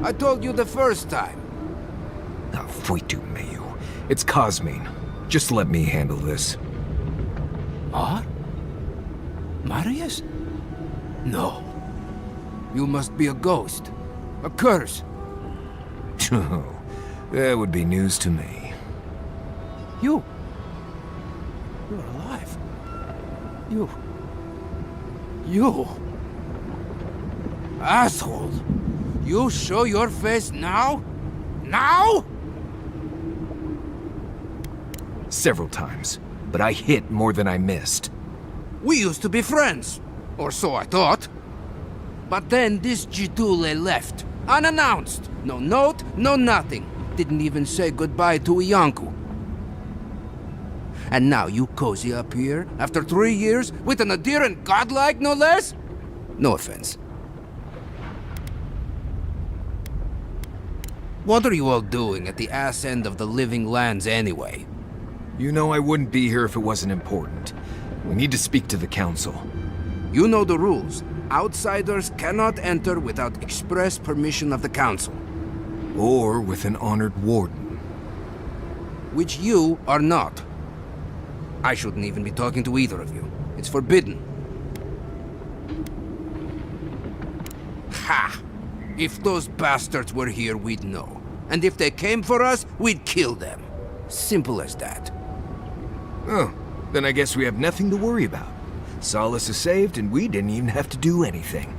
I told you the first time. Ah, foi tu meio. It's Cosmine. Just let me handle this. What? Marius? No. You must be a ghost. A curse. Oh, that would be news to me. You're alive. You... Asshole! You show your face now? Now? Several times, but I hit more than I missed. We used to be friends. Or so I thought. But then this Jidule left. Unannounced. No note, no nothing. Didn't even say goodbye to Iancu. And now you cozy up here, after 3 years, with an adherent godlike, no less? No offense. What are you all doing at the ass end of the living lands anyway? You know I wouldn't be here if it wasn't important. We need to speak to the council. You know the rules. Outsiders cannot enter without express permission of the council. Or with an honored warden. Which you are not. I shouldn't even be talking to either of you. It's forbidden. Ha! If those bastards were here, we'd know. And if they came for us, we'd kill them. Simple as that. Oh, then I guess we have nothing to worry about. Solace is saved, and we didn't even have to do anything.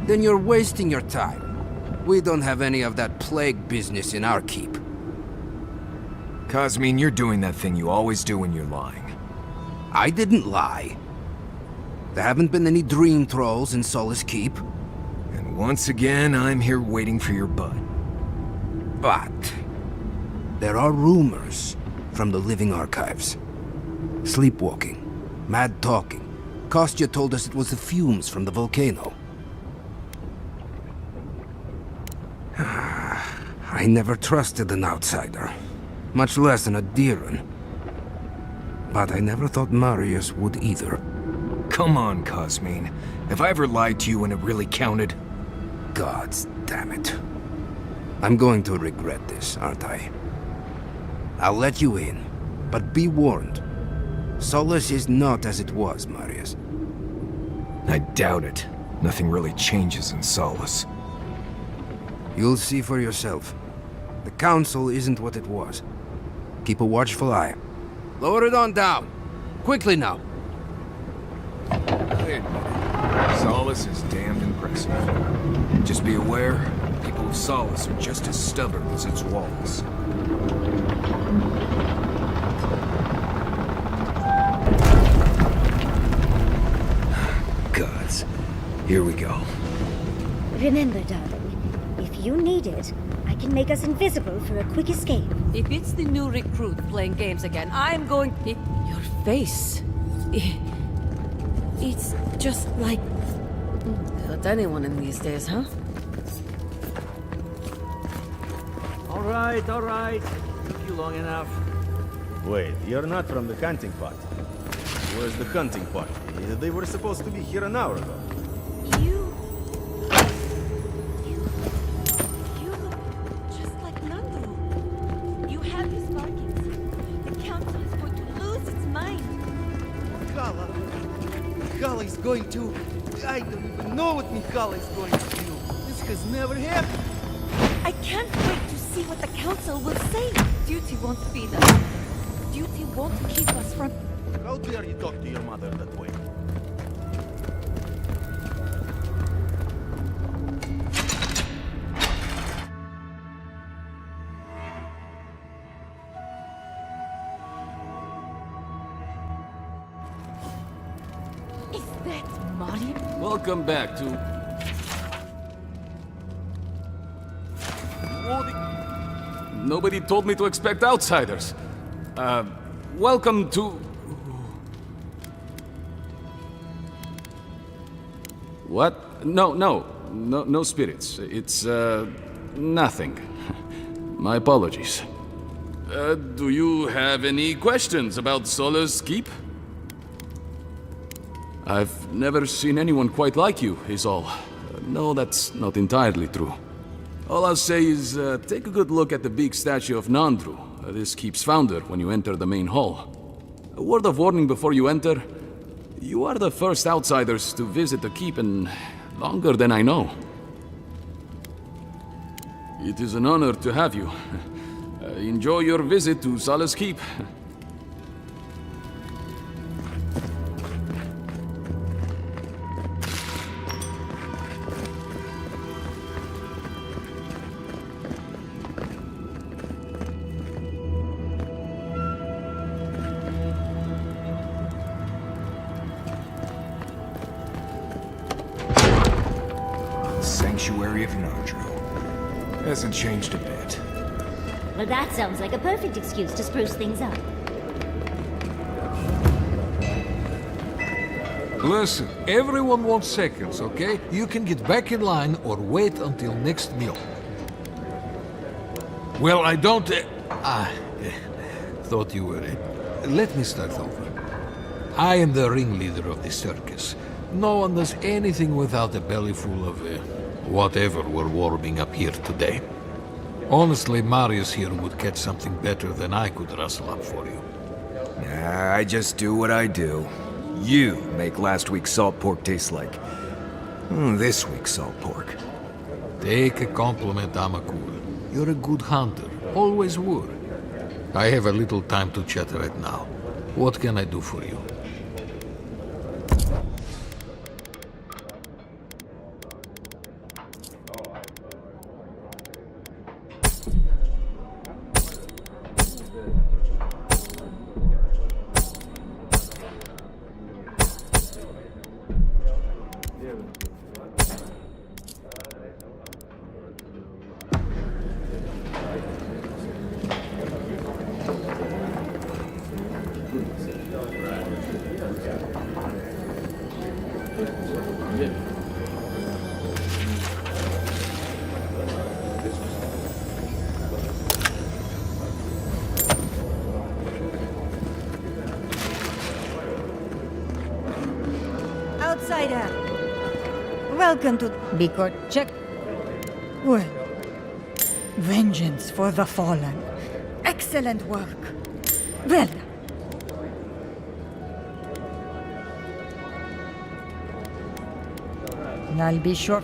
Then you're wasting your time. We don't have any of that plague business in our keep. Cosmine, you're doing that thing you always do when you're lying. I didn't lie. There haven't been any dream trolls in Solace Keep. And once again, I'm here waiting for your butt. But there are rumors from the living archives. Sleepwalking, mad talking. Kostya told us it was the fumes from the volcano. I never trusted an outsider, much less an Adiran. But I never thought Marius would either. Come on, Cosmine. Have I ever lied to you when it really counted? Gods damn it. I'm going to regret this, aren't I? I'll let you in, but be warned. Solace is not as it was, Marius. I doubt it. Nothing really changes in Solace. You'll see for yourself. The council isn't what it was. Keep a watchful eye. Lower it on down. Quickly now. Wait a minute. Solace is damned impressive. Just be aware, people of Solace are just as stubborn as its walls. Gods. Here we go. Remember, darling, if you need it, I can make us invisible for a quick escape. If it's the new recruit playing games again, I'm going... Your face... It's just like... Not anyone in these days, huh? All right. Took you long enough. Wait, you're not from the hunting party. Where's the hunting party? They were supposed to be here an hour ago. You look just like Nandu. You have his markings. The council is going to lose its mind. Mikhail is going to... I don't even know what Mikhail is going to do. This has never happened. I can't wait to see what the council will say. Duty won't feed us. Duty won't keep us from... How dare you talk to your mother that way? Is that Mario? Welcome back to... Nobody told me to expect outsiders. Welcome to... What? No spirits. It's, nothing. My apologies. Do you have any questions about Solace Keep? I've never seen anyone quite like you, is all. No, that's not entirely true. All I'll say is, take a good look at the big statue of Nandru, this keep's founder, when you enter the main hall. A word of warning before you enter. You are the first outsiders to visit the keep in longer than I know. It is an honor to have you. Enjoy your visit to Solace Keep. Sanctuary of Nandru. Hasn't changed a bit. Well, that sounds like a perfect excuse to spruce things up. Listen, everyone wants seconds, okay? You can get back in line or wait until next meal. Well, I don't... thought you were... Let me start over. I am the ringleader of the circus. No one does anything without a belly full of... whatever we're warming up here today. Honestly, Marius here would catch something better than I could rustle up for you. Nah, I just do what I do. You make last week's salt pork taste like... this week's salt pork. Take a compliment, Amakul. You're a good hunter. Always were. I have a little time to chat right now. What can I do for you? Outsider! Welcome to Bikot. Check. Well, vengeance for the fallen. Excellent work. Well done. I'll be sure.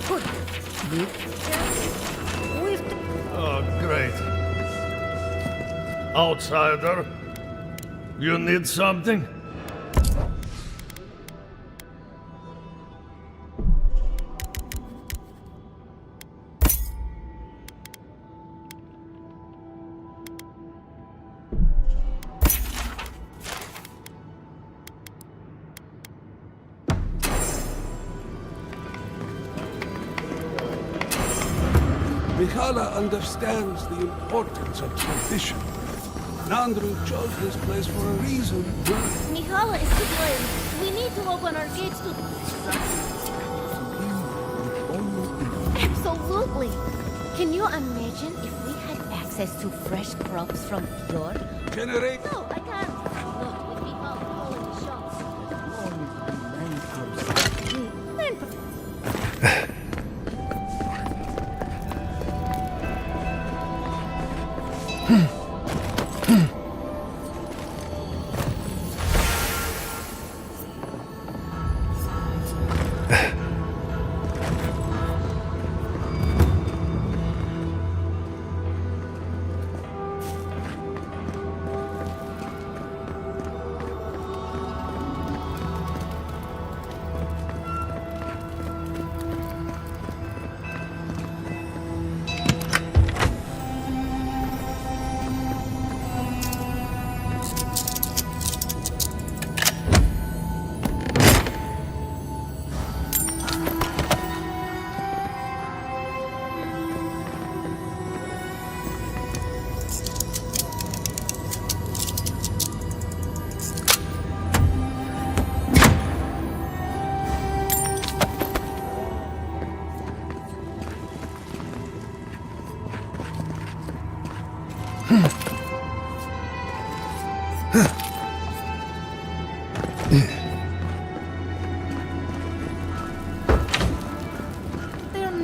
Good. Oh, great. Outsider, you need something? Mikhala understands the importance of tradition. Nandru chose this place for a reason. Mihala is to blame. We need to open our gates to... Absolutely. Can you imagine if we had access to fresh crops from Fjord? Generate... No, I can't. Not with the alcohol in the shops.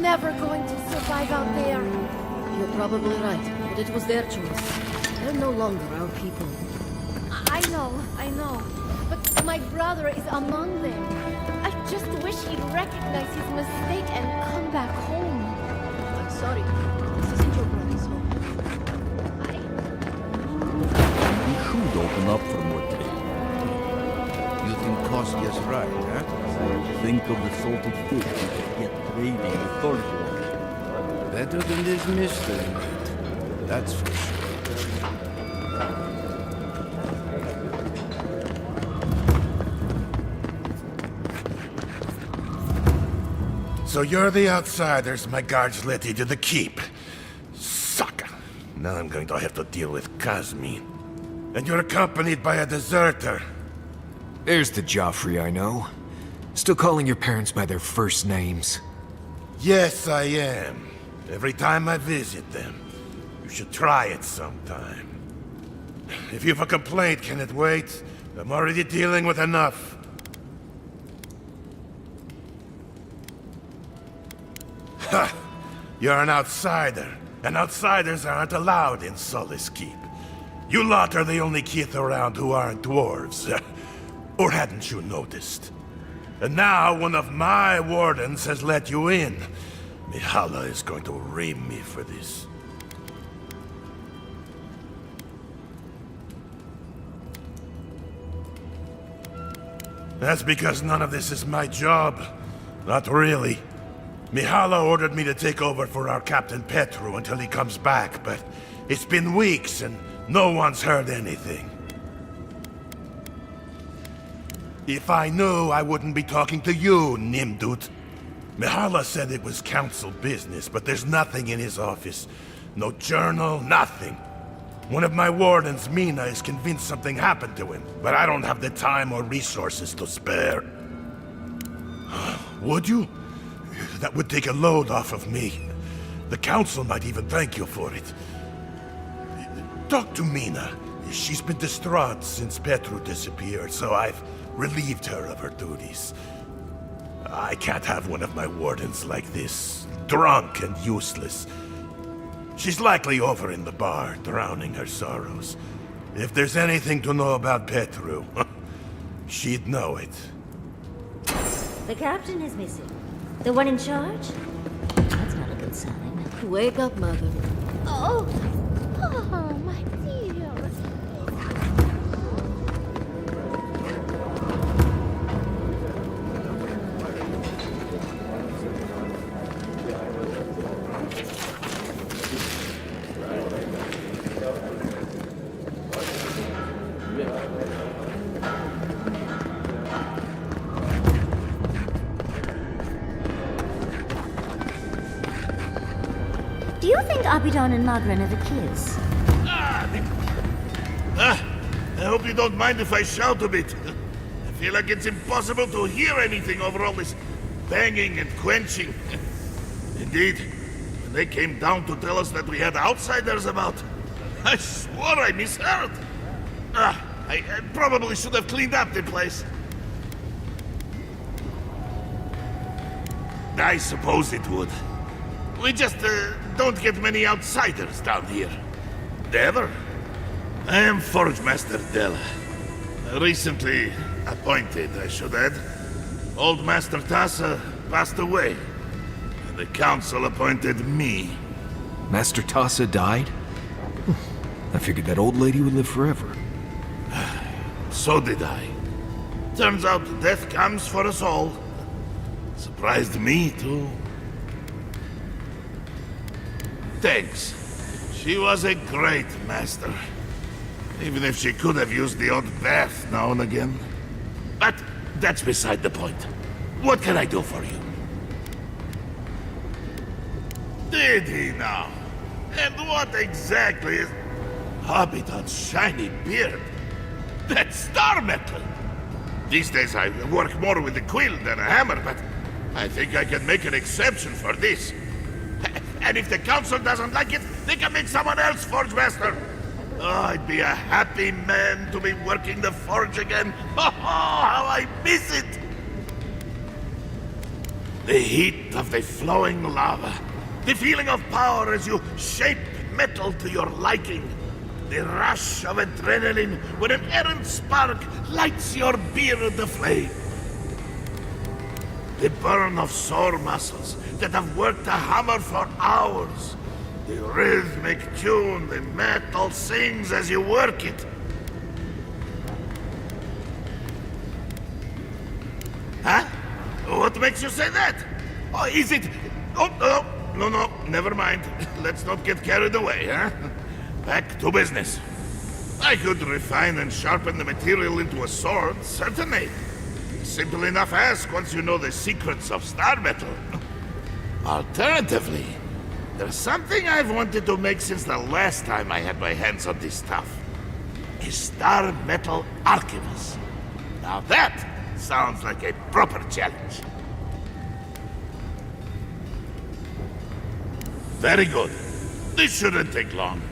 never going to survive out there. You're probably right, but it was their choice. They're no longer our people. I know. But my brother is among them. I just wish he'd recognize his mistake and come back home. I'm sorry. This isn't your brother's home. We should open up for more trade. You think Kostya's right, huh? Think of the salted fish we could get trading the third one. Better than this mystery meat. That's for sure. So you're the outsiders my guards let into the keep. Sucker. Now I'm going to have to deal with Kazmin. And you're accompanied by a deserter. There's the Joffrey I know. Still calling your parents by their first names. Yes, I am. Every time I visit them. You should try it sometime. If you've a complaint, can it wait? I'm already dealing with enough. Ha! You're an outsider, and outsiders aren't allowed in Solace Keep. You lot are the only kith around who aren't dwarves. Or hadn't you noticed? And now one of my wardens has let you in. Mihala is going to ream me for this. That's because none of this is my job. Not really. Mihala ordered me to take over for our Captain Petru until he comes back, but it's been weeks and no one's heard anything. If I knew, I wouldn't be talking to you, Nimdut. Mihala said it was council business, but there's nothing in his office. No journal, nothing. One of my wardens, Mina, is convinced something happened to him, but I don't have the time or resources to spare. Would you? That would take a load off of me. The council might even thank you for it. Talk to Mina. She's been distraught since Petru disappeared, so I've relieved her of her duties. I can't have one of my wardens like this, drunk and useless. She's likely over in the bar, drowning her sorrows. If there's anything to know about Petru, she'd know it. The captain is missing. The one in charge? That's not a good sign. Wake up, Mother. Oh, my dear. Do you think Abidon and Magran have a kiss? I hope you don't mind if I shout a bit. I feel like it's impossible to hear anything over all this banging and quenching. Indeed, when they came down to tell us that we had outsiders about, I swore I misheard. I probably should have cleaned up the place. I suppose it would. We just don't get many outsiders down here. Ever? I am Forge Master Della. Recently appointed, I should add. Old Master Tassa passed away, and the council appointed me. Master Tassa died? I figured that old lady would live forever. So did I. Turns out death comes for us all. Surprised me, too. Thanks. She was a great master. Even if she could have used the odd bath now and again. But that's beside the point. What can I do for you? Did he now? And what exactly is... Hobbiton's shiny beard? That's star metal! These days I work more with a quill than a hammer, but I think I can make an exception for this. And if the council doesn't like it, they can make someone else Forge Master. Oh, I'd be a happy man to be working the forge again. Oh, how I miss it! The heat of the flowing lava. The feeling of power as you shape metal to your liking. The rush of adrenaline when an errant spark lights your beard aflame. The burn of sore muscles that have worked a hammer for hours. The rhythmic tune the metal sings as you work it. Huh? What makes you say that? Oh, is it... Oh, no, never mind. Let's not get carried away, huh? Back to business. I could refine and sharpen the material into a sword, certainly. Simple enough ask once you know the secrets of star metal. Alternatively, there's something I've wanted to make since the last time I had my hands on this stuff. A star metal archivist. Now that sounds like a proper challenge. Very good. This shouldn't take long.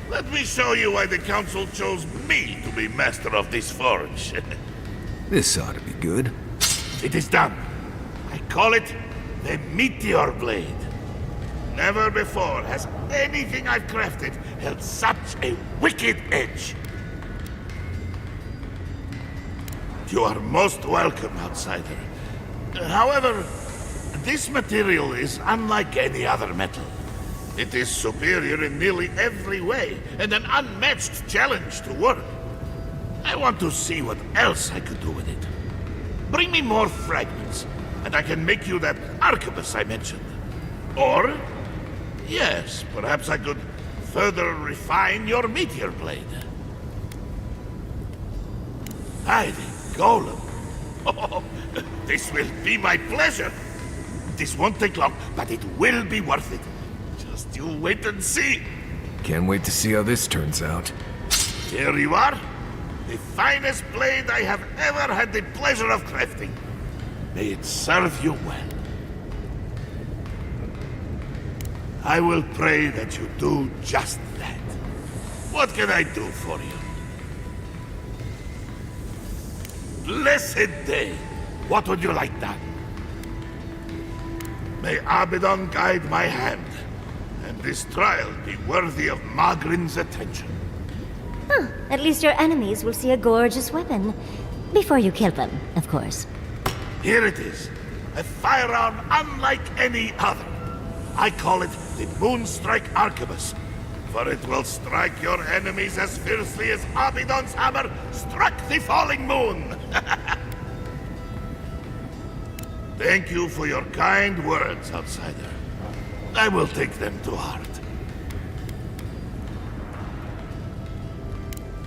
Let me show you why the Council chose me to be master of this forge. This ought to be good. It is done. I call it the Meteor Blade. Never before has anything I've crafted held such a wicked edge. You are most welcome, outsider. However, this material is unlike any other metal. It is superior in nearly every way, and an unmatched challenge to work. I want to see what else I could do with it. Bring me more fragments, and I can make you that arquebus I mentioned. Or, yes, perhaps I could further refine your meteor blade. Aye, the golem. Oh, this will be my pleasure. This won't take long, but it will be worth it. Just you wait and see. Can't wait to see how this turns out. Here you are. The finest blade I have ever had the pleasure of crafting. May it serve you well. I will pray that you do just that. What can I do for you? Blessed day. What would you like done? May Abaddon guide my hand, and this trial be worthy of Magrin's attention. Huh. At least your enemies will see a gorgeous weapon. Before you kill them, of course. Here it is. A firearm unlike any other. I call it the Moonstrike Arquebus, for it will strike your enemies as fiercely as Abaddon's hammer struck the falling moon. Thank you for your kind words, outsider. I will take them to heart.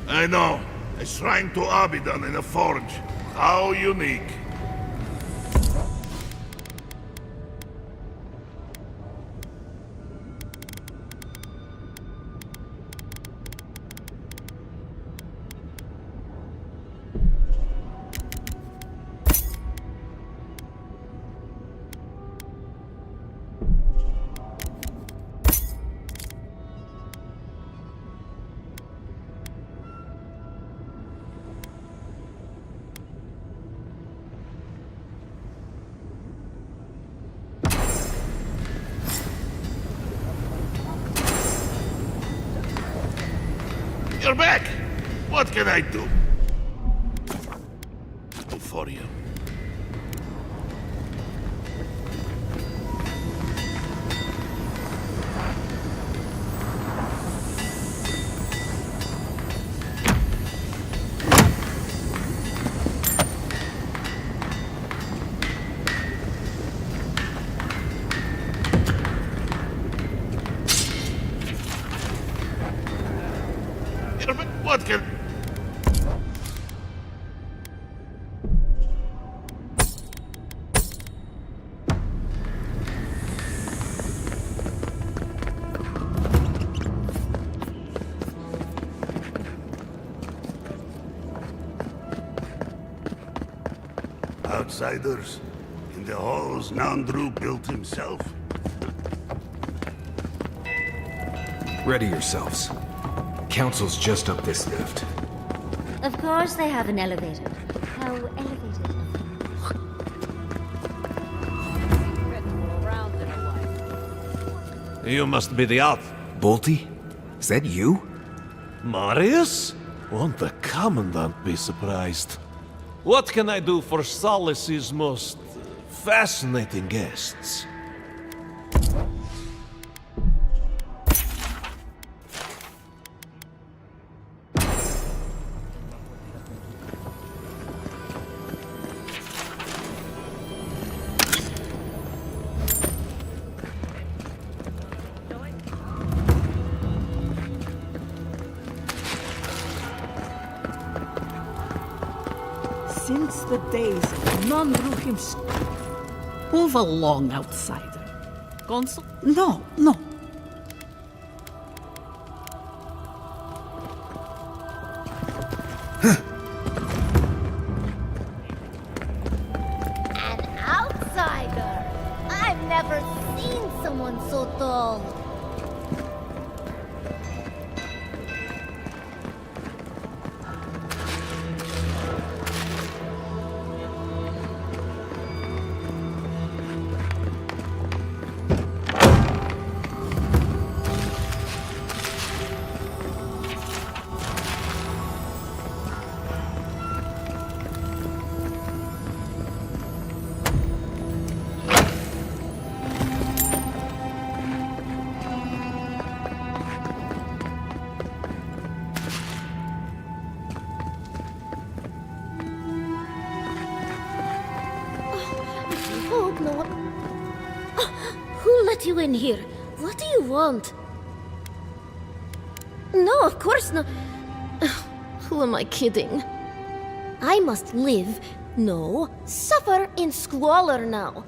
I know. A shrine to Abaddon in a forge. How unique. You're back! What can I do? For you. What can... Outsiders, in the halls Nandru built himself. Ready yourselves. Council's just up this lift. Of course they have an elevator. How elevated of them. You must be the out. Bolty? Is that you? Marius? Won't the Commandant be surprised? What can I do for Solis's most fascinating guests? Since the days of Nandru himself. Move along, outsider. Consul? No, no. An outsider? I've never seen someone so tall. hope no one... Who let you in here? What do you want? No, of course not. Who am I kidding? I must live, no, suffer in squalor now.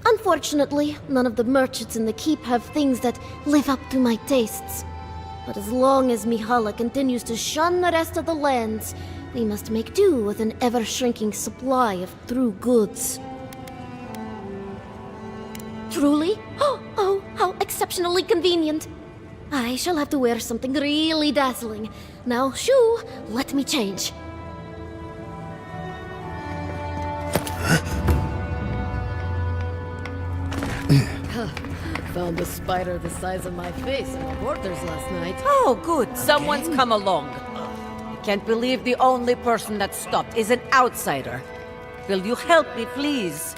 Unfortunately, none of the merchants in the keep have things that live up to my tastes. But as long as Mihala continues to shun the rest of the lands, we must make do with an ever-shrinking supply of true goods. Truly? Oh, how exceptionally convenient. I shall have to wear something really dazzling. Now, shoo, let me change. Found a spider the size of my face in quarters last night. Oh, good. Someone's come along. I can't believe the only person that stopped is an outsider. Will you help me, please?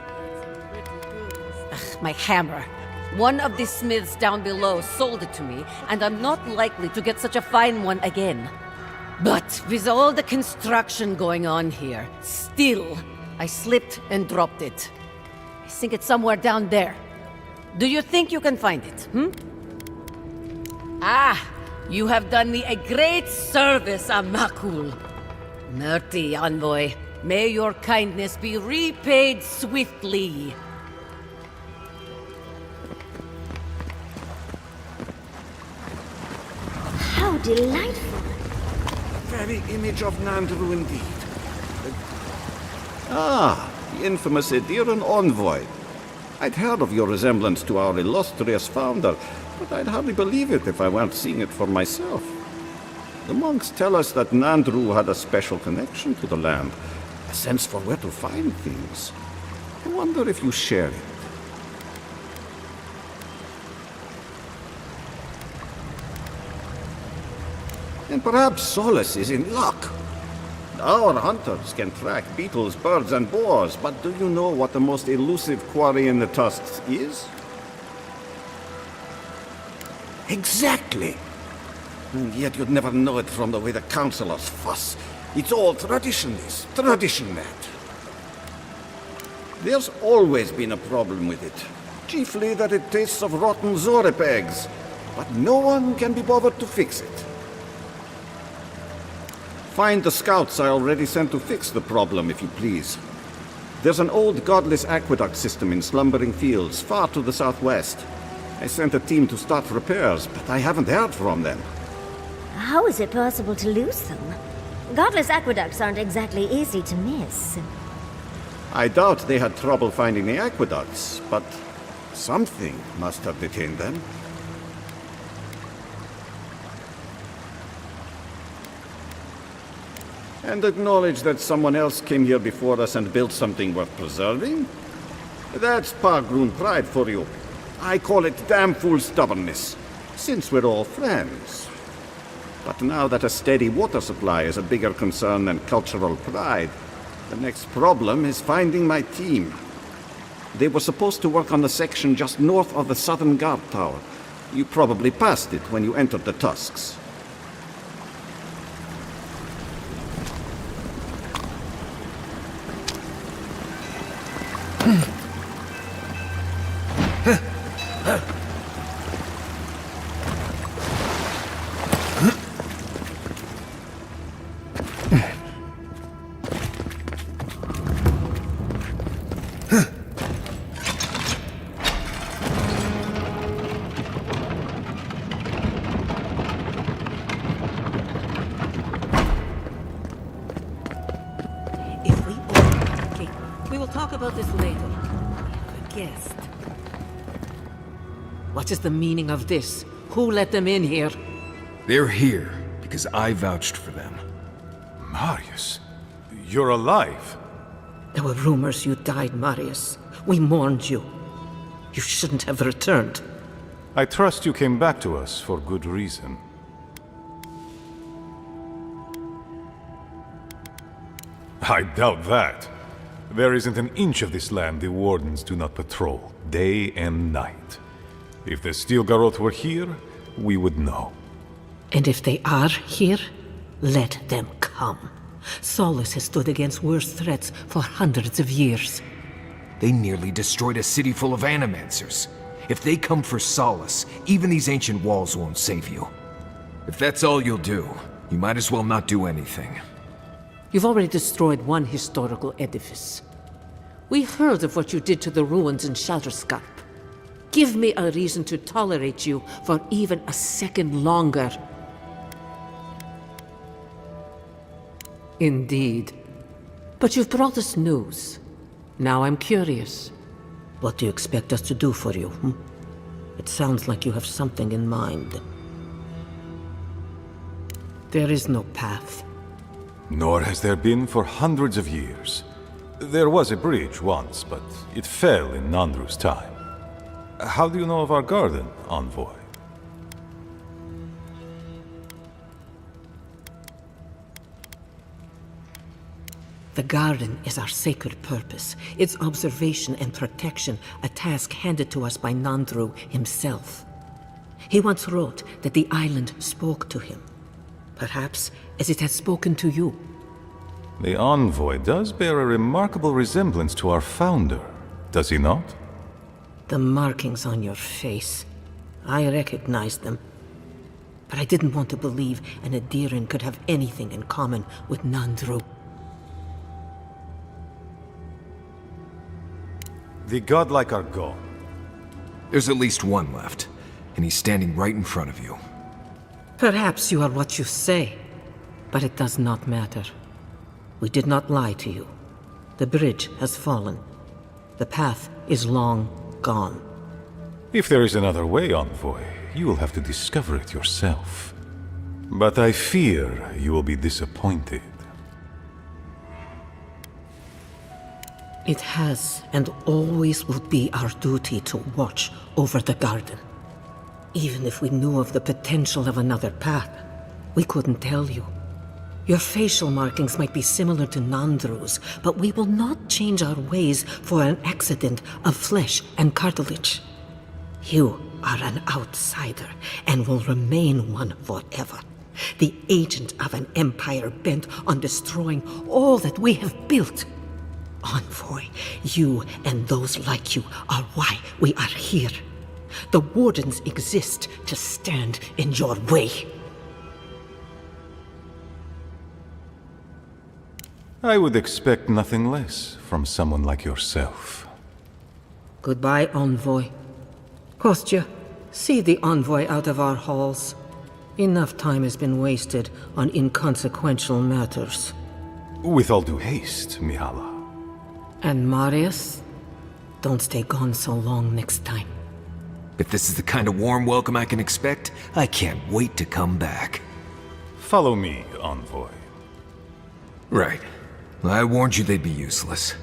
Ugh, my hammer. One of the smiths down below sold it to me, and I'm not likely to get such a fine one again. But with all the construction going on here, still, I slipped and dropped it. I think it's somewhere down there. Do you think you can find it, Ah, you have done me a great service, Amakul. Merti, envoy. May your kindness be repaid swiftly. How delightful. Very image of Nandru indeed. Ah, the infamous Ediran envoy. I'd heard of your resemblance to our illustrious founder, but I'd hardly believe it if I weren't seeing it for myself. The monks tell us that Nandru had a special connection to the land, a sense for where to find things. I wonder if you share it. And perhaps Solus is in luck. Our hunters can track beetles, birds, and boars, but do you know what the most elusive quarry in the tusks is? Exactly! And yet you'd never know it from the way the councillors fuss. It's all tradition, this, tradition that. There's always been a problem with it. Chiefly that it tastes of rotten zorip eggs. But no one can be bothered to fix it. Find the scouts I already sent to fix the problem, if you please. There's an old godless aqueduct system in Slumbering Fields, far to the southwest. I sent a team to start repairs, but I haven't heard from them. How is it possible to lose them? Godless aqueducts aren't exactly easy to miss. I doubt they had trouble finding the aqueducts, but something must have detained them. And acknowledge that someone else came here before us and built something worth preserving? That's Pargroon pride for you. I call it damn fool stubbornness, since we're all friends. But now that a steady water supply is a bigger concern than cultural pride, the next problem is finding my team. They were supposed to work on the section just north of the southern guard tower. You probably passed it when you entered the Tusks. We will talk about this later. The guest. What is the meaning of this? Who let them in here? They're here because I vouched for them. Marius, you're alive. There were rumors you died, Marius. We mourned you. You shouldn't have returned. I trust you came back to us for good reason. I doubt that. There isn't an inch of this land the Wardens do not patrol, day and night. If the Stilgaroth were here, we would know. And if they are here, let them come. Solus has stood against worse threats for hundreds of years. They nearly destroyed a city full of animancers. If they come for Solus, even these ancient walls won't save you. If that's all you'll do, you might as well not do anything. You've already destroyed one historical edifice. We heard of what you did to the ruins in Shatterscarp. Give me a reason to tolerate you for even a second longer. Indeed. But you've brought us news. Now I'm curious. What do you expect us to do for you? It sounds like you have something in mind. There is no path. Nor has there been for hundreds of years. There was a bridge once, but it fell in Nandru's time. How do you know of our garden, Envoy? The garden is our sacred purpose, its observation and protection, a task handed to us by Nandru himself. He once wrote that the island spoke to him, perhaps as it has spoken to you. The Envoy does bear a remarkable resemblance to our founder, does he not? The markings on your face. I recognized them. But I didn't want to believe an Adiran could have anything in common with Nandru. The godlike are gone. There's at least one left, and he's standing right in front of you. Perhaps you are what you say, but it does not matter. We did not lie to you. The bridge has fallen. The path is long gone. If there is another way, Envoy, you will have to discover it yourself. But I fear you will be disappointed. It has and always will be our duty to watch over the garden. Even if we knew of the potential of another path, we couldn't tell you. Your facial markings might be similar to Nandru's, but we will not change our ways for an accident of flesh and cartilage. You are an outsider and will remain one forever. The agent of an empire bent on destroying all that we have built. Envoy, you and those like you are why we are here. The Wardens exist to stand in your way. I would expect nothing less from someone like yourself. Goodbye, Envoy. Kostya, see the Envoy out of our halls. Enough time has been wasted on inconsequential matters. With all due haste, Mihala. And Marius? Don't stay gone so long next time. If this is the kind of warm welcome I can expect, I can't wait to come back. Follow me, Envoy. Right. I warned you they'd be useless.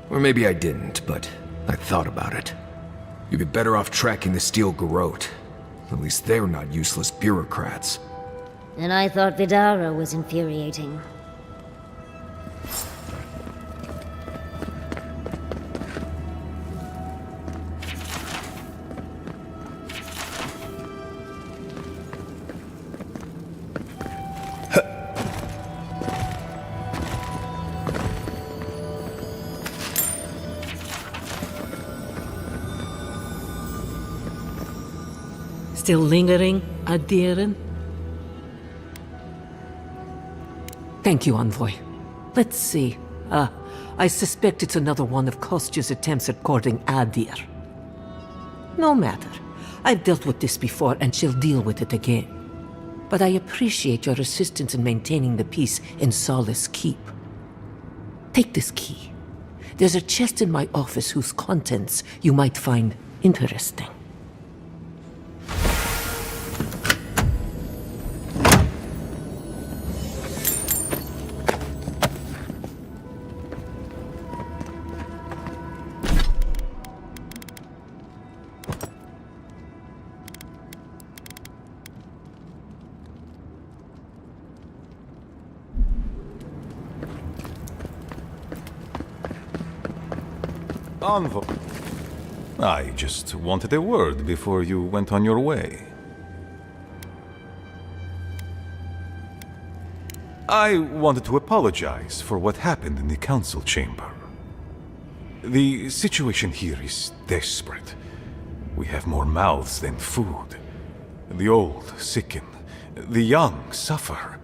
Or maybe I didn't, but I thought about it. You'd be better off tracking the Steel Garrote. At least they're not useless bureaucrats. And I thought Vidara was infuriating. Still lingering, Adiran? Thank you, Envoy. Let's see. I suspect it's another one of Kostya's attempts at courting Adir. No matter. I've dealt with this before, and she'll deal with it again. But I appreciate your assistance in maintaining the peace in Solace Keep. Take this key. There's a chest in my office whose contents you might find interesting. Envoy. I just wanted a word before you went on your way. I wanted to apologize for what happened in the council chamber. The situation here is desperate. We have more mouths than food. The old sicken. The young suffer.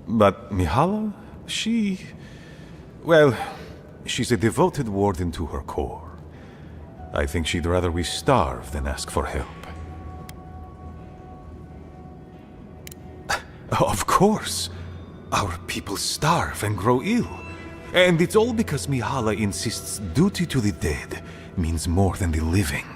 But Mihala, well, she's a devoted warden to her core. I think she'd rather we starve than ask for help. Of course. Our people starve and grow ill. And it's all because Mihala insists duty to the dead means more than the living.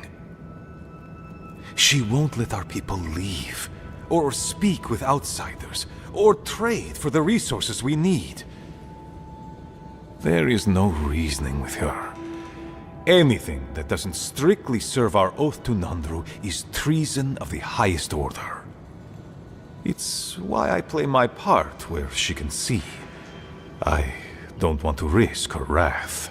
She won't let our people leave, or speak with outsiders, or trade for the resources we need. There is no reasoning with her. Anything that doesn't strictly serve our oath to Nandru is treason of the highest order. It's why I play my part where she can see. I don't want to risk her wrath.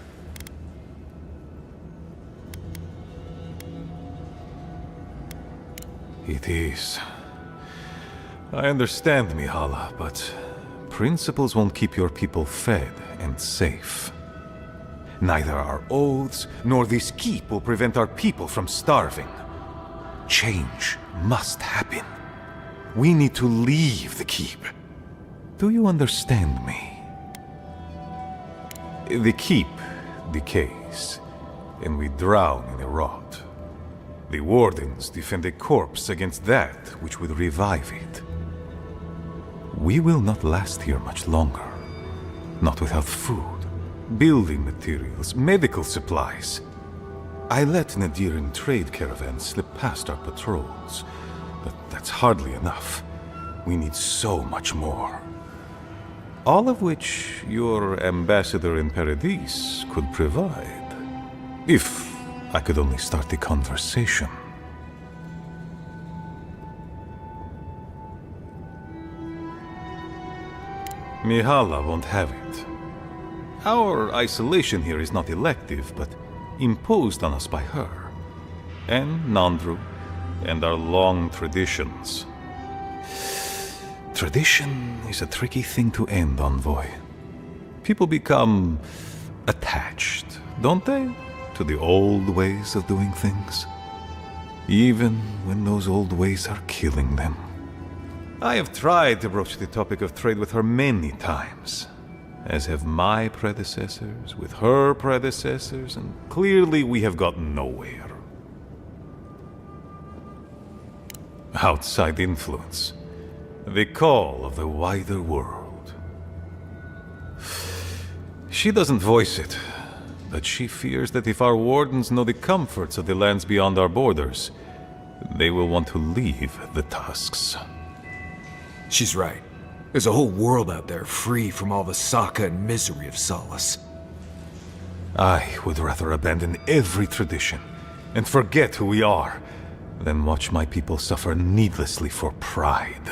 It is. I understand, Mihala, but principles won't keep your people fed and safe. Neither our oaths nor this keep will prevent our people from starving. Change must happen. We need to leave the keep. Do you understand me? The keep decays, and we drown in a rot. The wardens defend a corpse against that which would revive it. We will not last here much longer. Not without food, building materials, medical supplies. I let Nadiran trade caravans slip past our patrols, but that's hardly enough. We need so much more. All of which your ambassador in Paradis could provide. If I could only start the conversation. Mihala won't have it. Our isolation here is not elective, but imposed on us by her. And Nandru, and our long traditions. Tradition is a tricky thing to end, Envoy. People become attached, don't they? To the old ways of doing things. Even when those old ways are killing them. I have tried to broach the topic of trade with her many times, as have my predecessors with her predecessors, and clearly we have gotten nowhere. Outside influence. The call of the wider world. She doesn't voice it, but she fears that if our wardens know the comforts of the lands beyond our borders, they will want to leave the tusks. She's right. There's a whole world out there free from all the Saka and misery of Solace. I would rather abandon every tradition and forget who we are, than watch my people suffer needlessly for pride.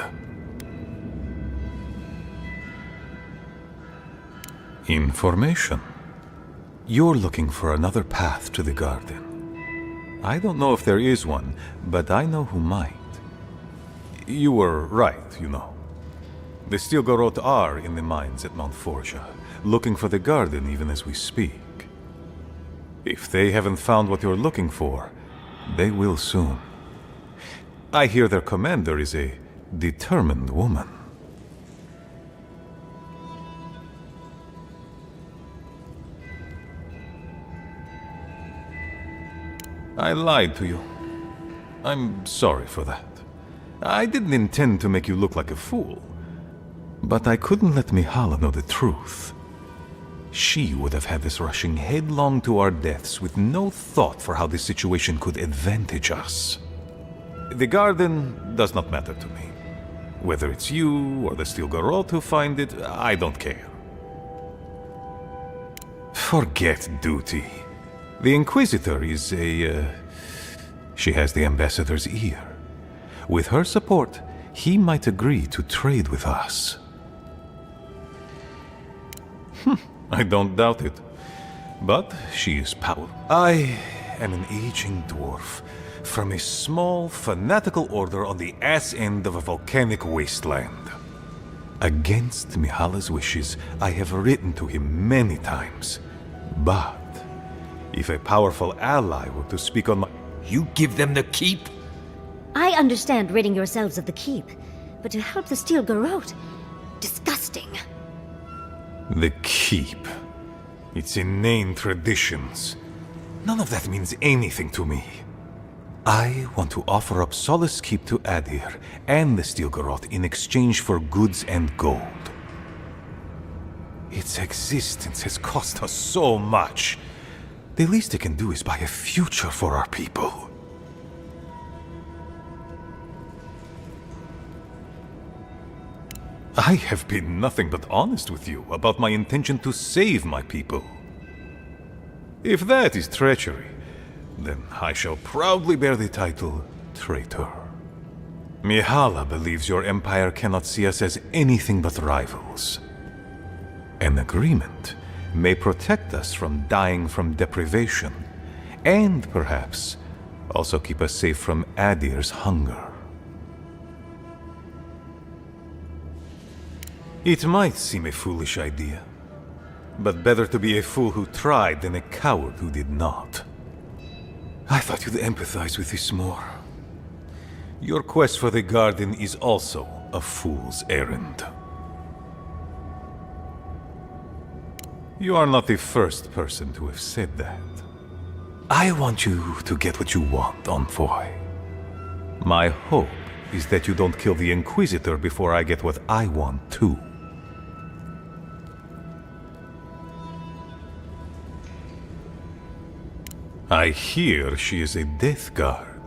Information. You're looking for another path to the garden. I don't know if there is one, but I know who might. You were right, you know. The Stilgarroth are in the mines at Mount Forja, looking for the garden even as we speak. If they haven't found what you're looking for, they will soon. I hear their commander is a determined woman. I lied to you. I'm sorry for that. I didn't intend to make you look like a fool. But I couldn't let Mihala know the truth. She would have had us rushing headlong to our deaths with no thought for how this situation could advantage us. The garden does not matter to me. Whether it's you or the Stilgarroth who find it, I don't care. Forget duty. The Inquisitor is she has the Ambassador's ear. With her support, he might agree to trade with us. I don't doubt it. But she is powerful. I am an aging dwarf from a small, fanatical order on the ass end of a volcanic wasteland. Against Mihala's wishes, I have written to him many times. But if a powerful ally were to speak on my... You give them the keep? I understand ridding yourselves of the keep, but to help the Stilgarroth, disgusting. The keep. Its inane traditions. None of that means anything to me. I want to offer up Solace Keep to Adir and the Stilgarroth in exchange for goods and gold. Its existence has cost us so much. The least it can do is buy a future for our people. I have been nothing but honest with you about my intention to save my people. If that is treachery, then I shall proudly bear the title Traitor. Mihala believes your empire cannot see us as anything but rivals. An agreement may protect us from dying from deprivation, and perhaps also keep us safe from Adir's hunger. It might seem a foolish idea, but better to be a fool who tried than a coward who did not. I thought you'd empathize with this more. Your quest for the garden is also a fool's errand. You are not the first person to have said that. I want you to get what you want, Envoy. My hope is that you don't kill the Inquisitor before I get what I want too. I hear she is a death guard.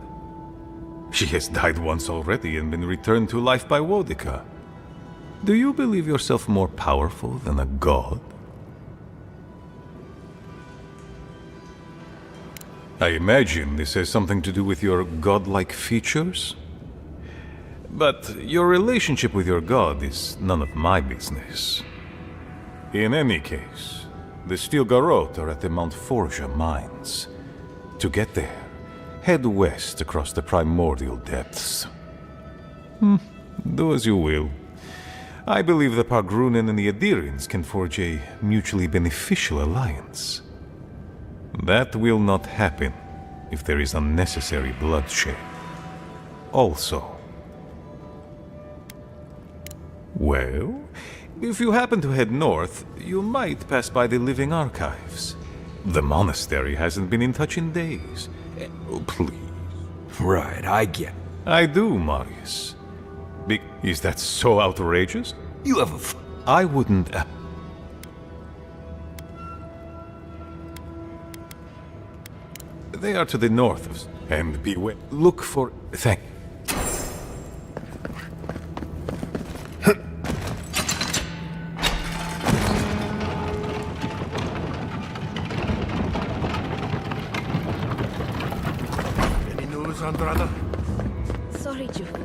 She has died once already and been returned to life by Wodika. Do you believe yourself more powerful than a god? I imagine this has something to do with your godlike features? But your relationship with your god is none of my business. In any case, the Stilgarroth are at the Mount Forja mines. To get there, head west across the primordial depths. Do as you will. I believe the Pargrunen and the Adirians can forge a mutually beneficial alliance. That will not happen if there is unnecessary bloodshed. Also, well, if you happen to head north, you might pass by the Living Archives. The monastery hasn't been in touch in days. Oh, please. Right, I get it. I do, Marius. Is that so outrageous? You have a I wouldn't... They are to the north of... And beware. Look for... Thank... yours, Andrada? Sorry, Geoffrey.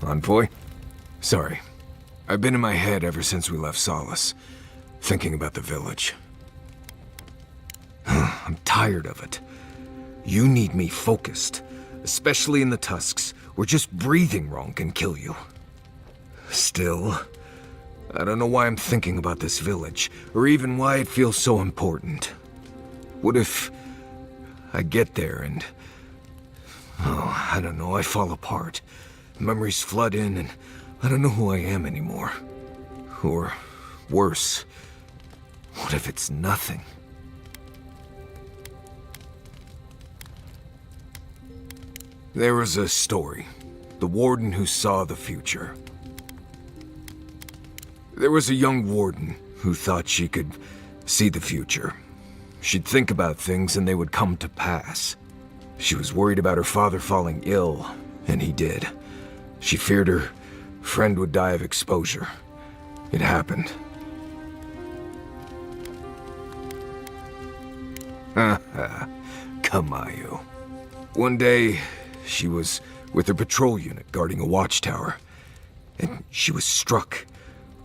Envoy? Sorry. I've been in my head ever since we left Solace, thinking about the village. I'm tired of it. You need me focused, especially in the tusks, where just breathing wrong can kill you. Still, I don't know why I'm thinking about this village, or even why it feels so important. What if I get there and... oh, I don't know, I fall apart. Memories flood in, and I don't know who I am anymore. Or, worse, what if it's nothing? There was a story. The warden who saw the future. There was a young warden who thought she could see the future. She'd think about things and they would come to pass. She was worried about her father falling ill, and he did. She feared her friend would die of exposure. It happened. Kamayu. One day, she was with her patrol unit guarding a watchtower, and she was struck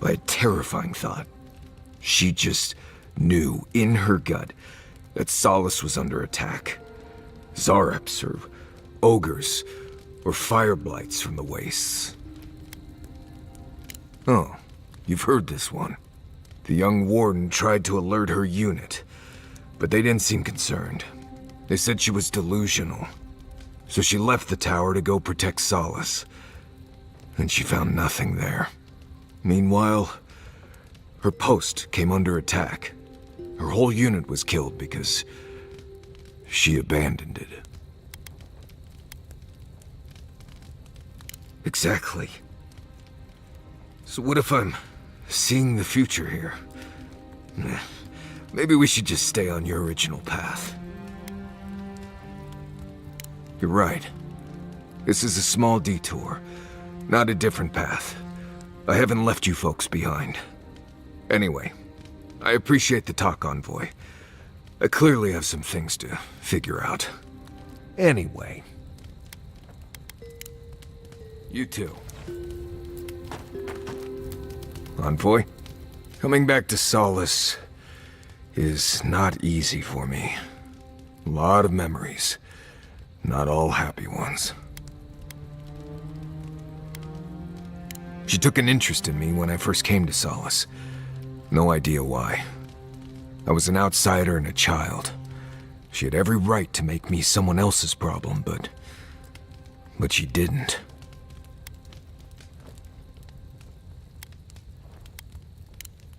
by a terrifying thought. She just knew in her gut that Solace was under attack. Zareps or ogres or fire blights from the wastes. Oh, you've heard this one. The young warden tried to alert her unit, but they didn't seem concerned. They said she was delusional. So she left the tower to go protect Solace. And she found nothing there. Meanwhile, her post came under attack. Her whole unit was killed because she abandoned it. Exactly. So what if I'm seeing the future here? Maybe we should just stay on your original path. You're right. This is a small detour, not a different path. I haven't left you folks behind. Anyway, I appreciate the talk, Envoy. I clearly have some things to figure out. Anyway. You too. Envoy, coming back to Solace is not easy for me. A lot of memories. Not all happy ones. She took an interest in me when I first came to Solace. No idea why. I was an outsider and a child. She had every right to make me someone else's problem, but she didn't.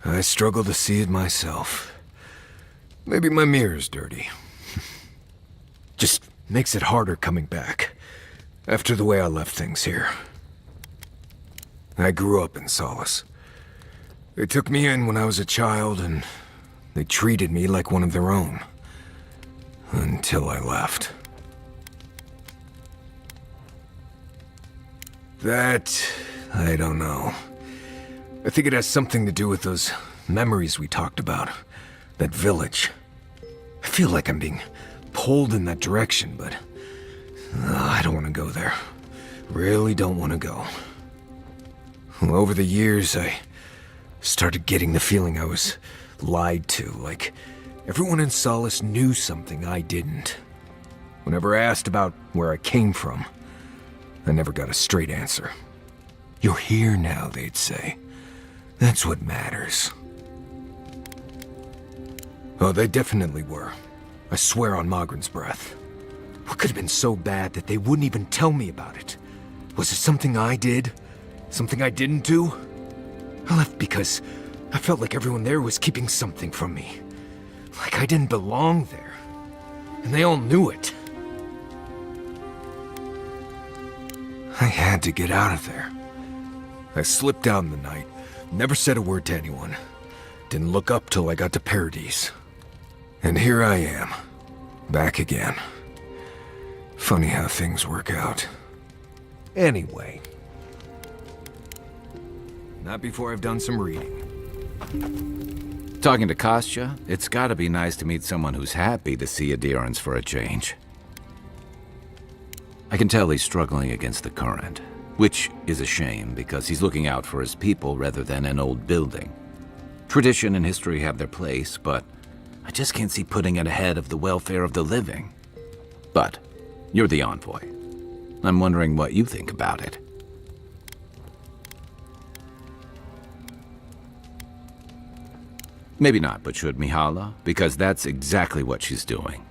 I struggle to see it myself. Maybe my mirror's dirty. Just makes it harder coming back, after the way I left things here. I grew up in Solace. They took me in when I was a child, and they treated me like one of their own. Until I left. That, I don't know. I think it has something to do with those memories we talked about. That village. I feel like I'm being pulled in that direction, but I don't want to go there. Really don't want to go. Over the years, I started getting the feeling I was lied to, like everyone in Solace knew something I didn't. Whenever I asked about where I came from, I never got a straight answer. You're here now, they'd say. That's what matters. Oh, they definitely were. I swear on Magrin's breath. What could have been so bad that they wouldn't even tell me about it? Was it something I did? Something I didn't do? I left because I felt like everyone there was keeping something from me. Like I didn't belong there. And they all knew it. I had to get out of there. I slipped out in the night, never said a word to anyone. Didn't look up till I got to Paradise. And here I am, back again. Funny how things work out. Anyway. Not before I've done some reading. Talking to Kostya, it's gotta be nice to meet someone who's happy to see adherence for a change. I can tell he's struggling against the current, which is a shame because he's looking out for his people rather than an old building. Tradition and history have their place, but I just can't see putting it ahead of the welfare of the living. But you're the envoy. I'm wondering what you think about it. Maybe not, but should Mihala? Because that's exactly what she's doing.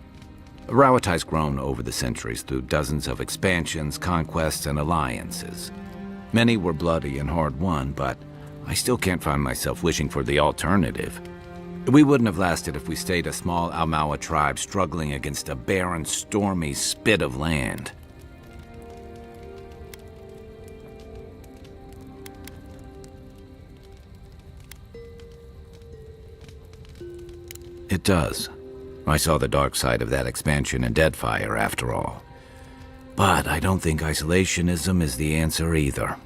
Rawatai's grown over the centuries through dozens of expansions, conquests, and alliances. Many were bloody and hard-won, but I still can't find myself wishing for the alternative. We wouldn't have lasted if we stayed a small Almawa tribe struggling against a barren, stormy spit of land. It does. I saw the dark side of that expansion in Deadfire, after all. But I don't think isolationism is the answer either.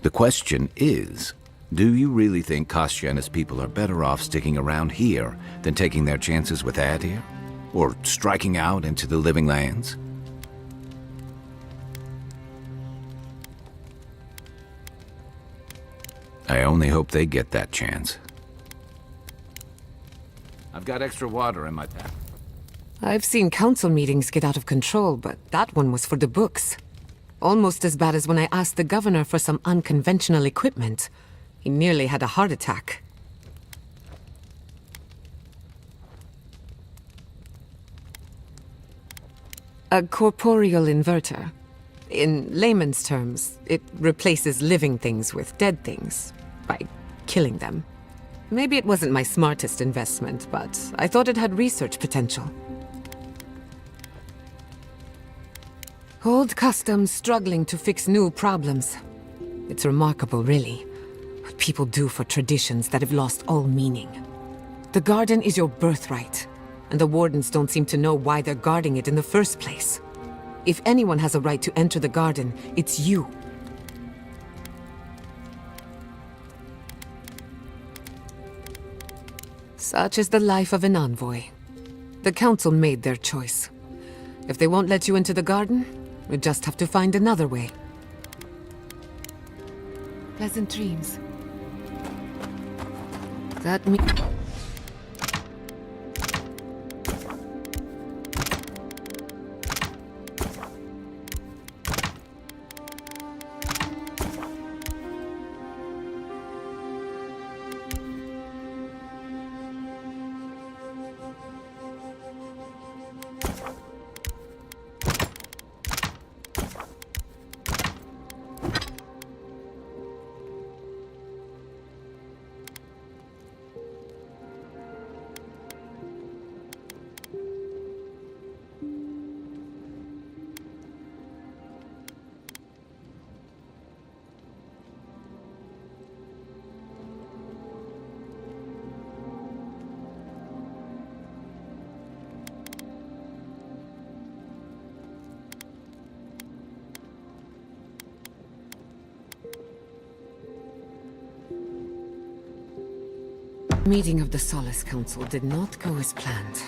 The question is, do you really think Kostya and his people are better off sticking around here than taking their chances with Adir? Or striking out into the living lands? I only hope they get that chance. I've got extra water in my pack. I've seen council meetings get out of control, but that one was for the books. Almost as bad as when I asked the governor for some unconventional equipment. He nearly had a heart attack. A corporeal inverter. In layman's terms, it replaces living things with dead things by killing them. Maybe it wasn't my smartest investment, but I thought it had research potential. Old customs struggling to fix new problems. It's remarkable, really, what people do for traditions that have lost all meaning. The garden is your birthright, and the wardens don't seem to know why they're guarding it in the first place. If anyone has a right to enter the garden, it's you. Such is the life of an envoy. The council made their choice. If they won't let you into the garden, we just have to find another way. Pleasant dreams. That means... The meeting of the Solace Council did not go as planned.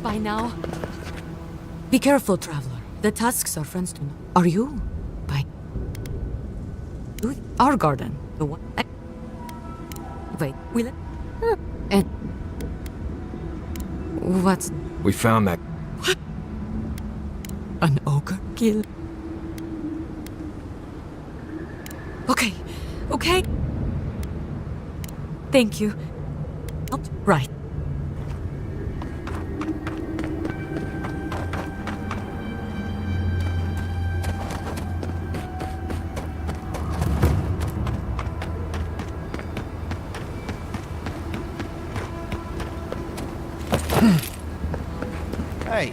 By now. Be careful, traveler. The Tusks are friends to. Are you? By. Our garden. The one. Wait, will it? And. What's. We found that. What? An ogre kill. Okay, okay. Thank you. Right. Hey.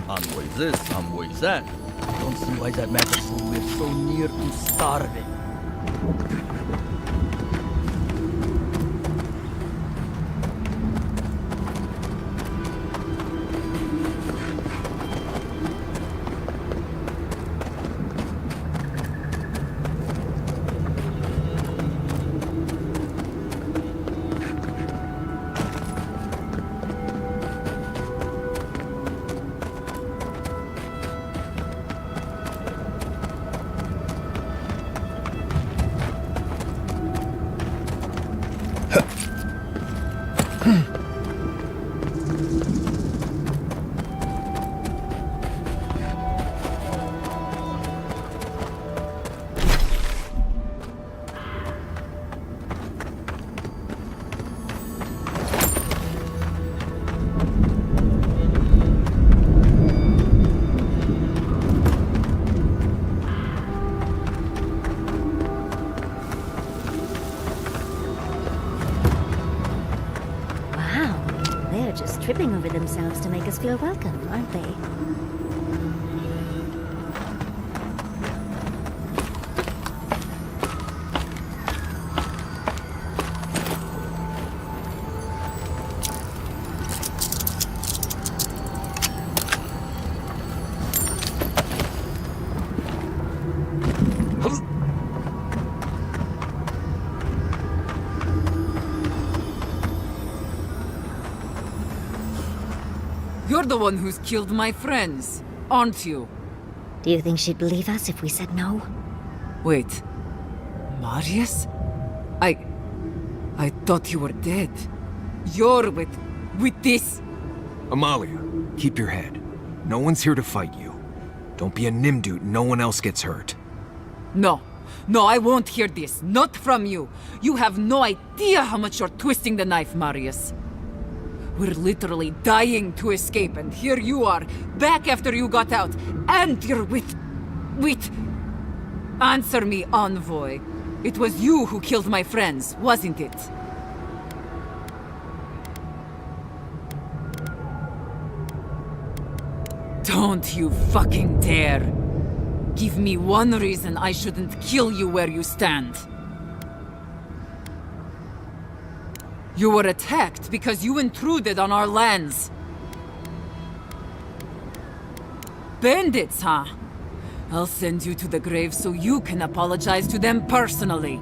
Envoy this, envoy that. Don't see why that matters when we're so near to starving. Tripping over themselves to make us feel welcome, aren't they? You're the one who's killed my friends, aren't you? Do you think she'd believe us if we said no? Wait. Marius? I thought you were dead. You're with this? Amalia, keep your head. No one's here to fight you. Don't be a Nimdut, no one else gets hurt. No, I won't hear this. Not from you. You have no idea how much you're twisting the knife, Marius. We're literally dying to escape, and here you are, back after you got out, and you're with... Answer me, Envoy. It was you who killed my friends, wasn't it? Don't you fucking dare! Give me one reason I shouldn't kill you where you stand. You were attacked because you intruded on our lands. Bandits, huh? I'll send you to the grave so you can apologize to them personally.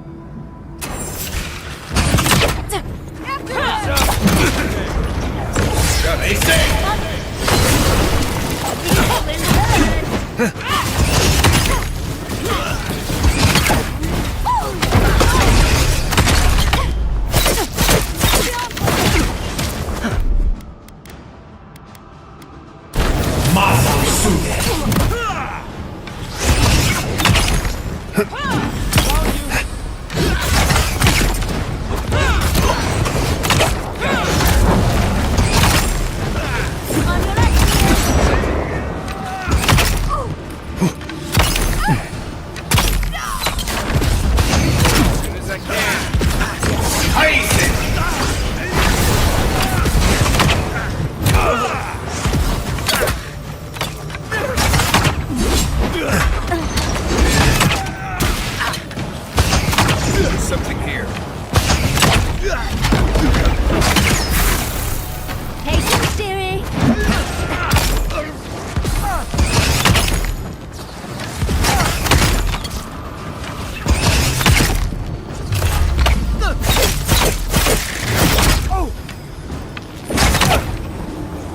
Something here. Patience, dearie.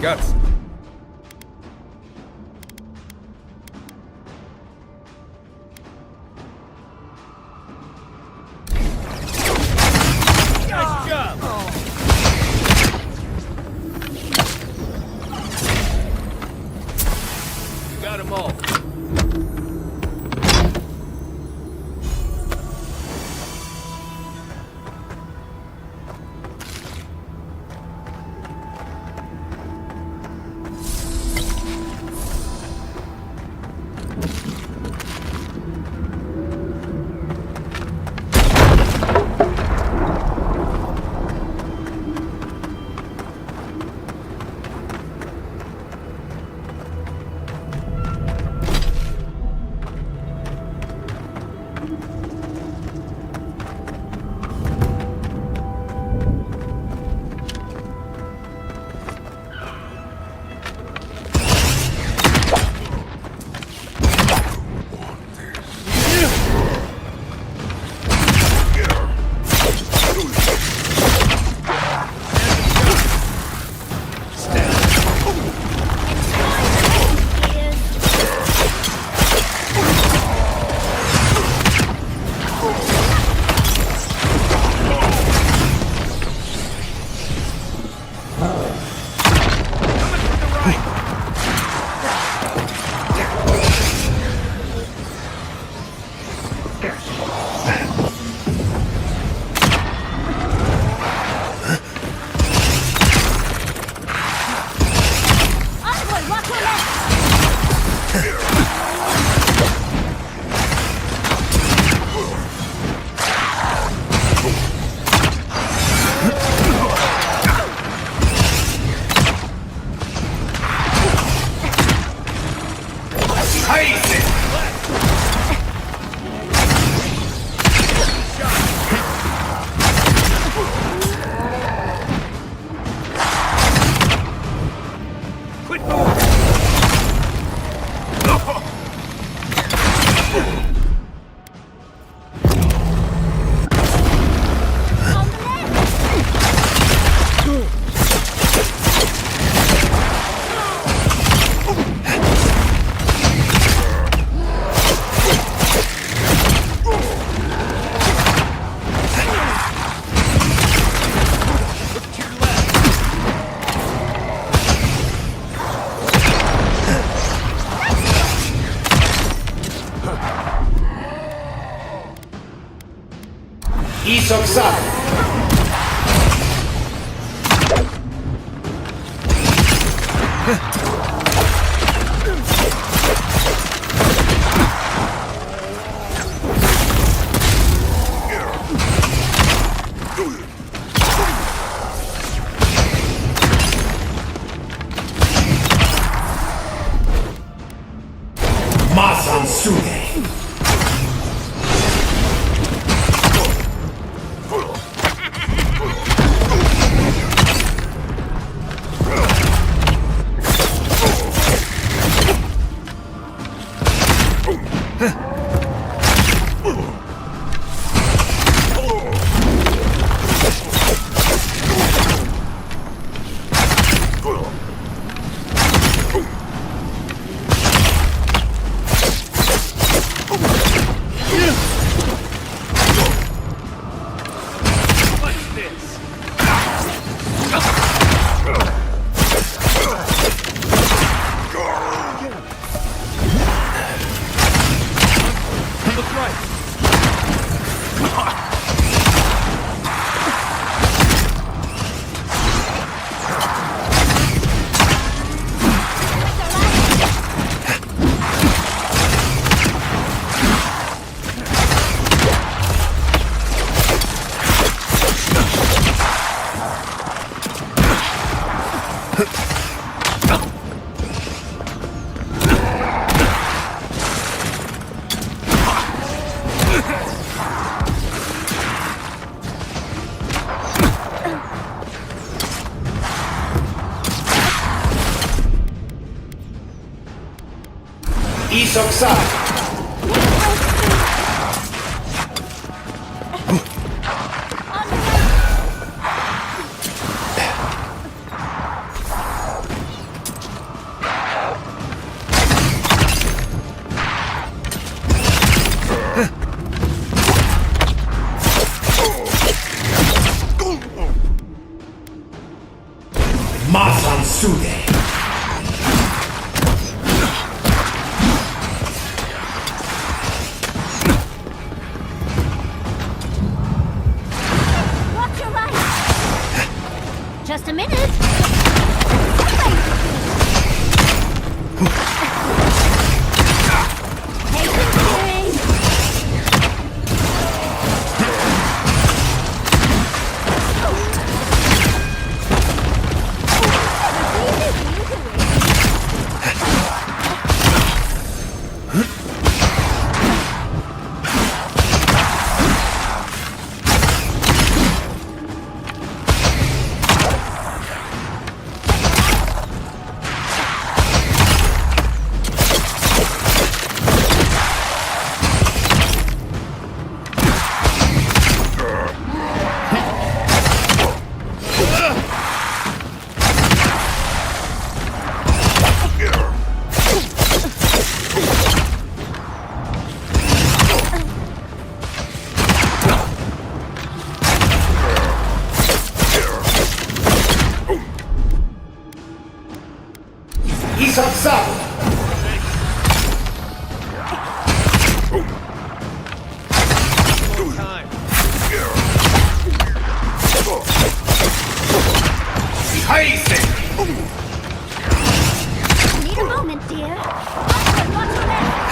Guts. Nice job! You got them all. Watch your right! Just a minute! Need a moment, dear. Watch your left.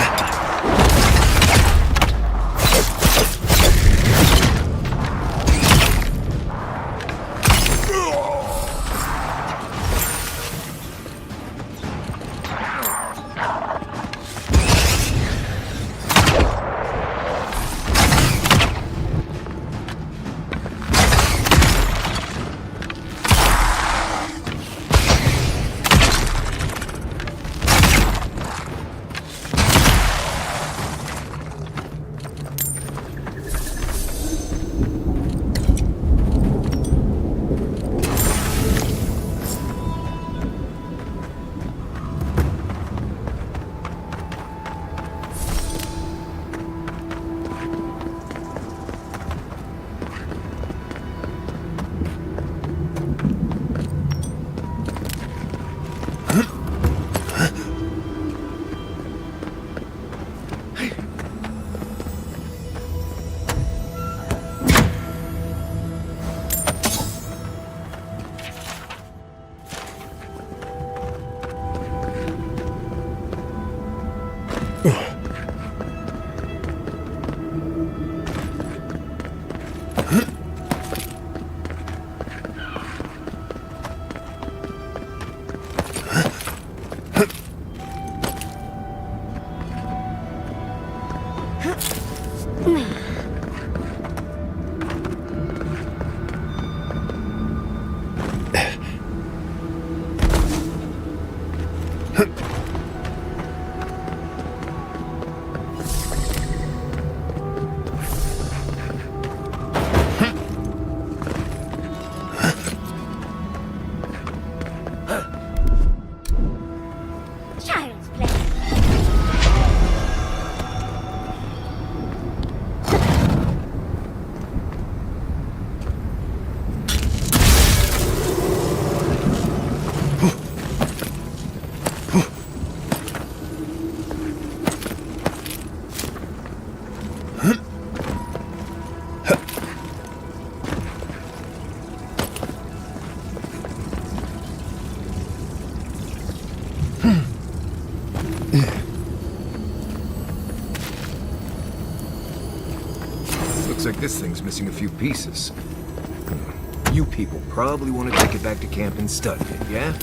Child's play. Looks like this thing's missing a few pieces. You people probably want to take it back to camp and study it, yeah?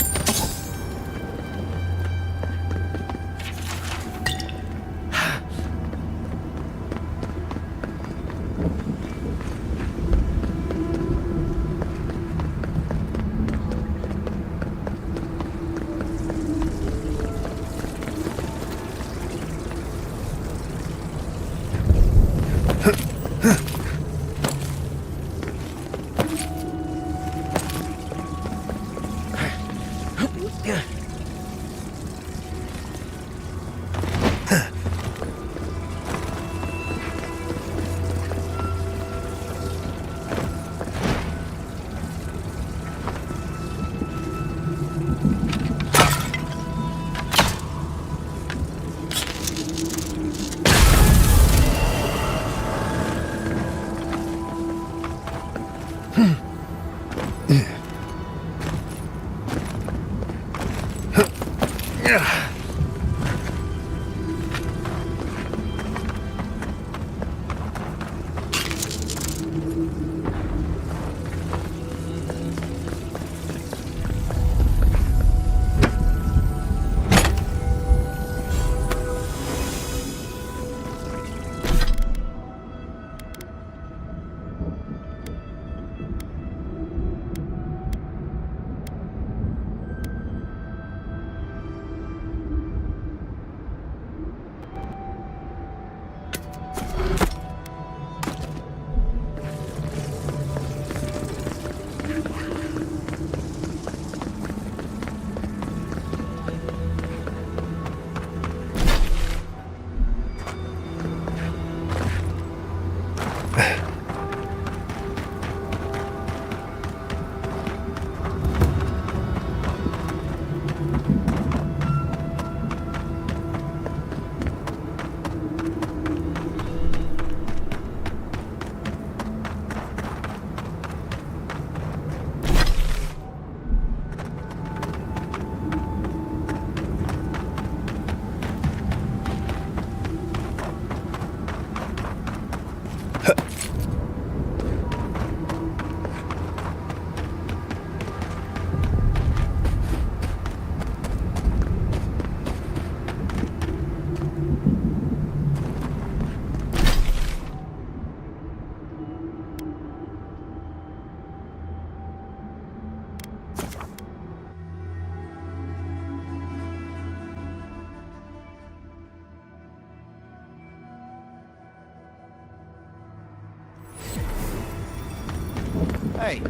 Hey,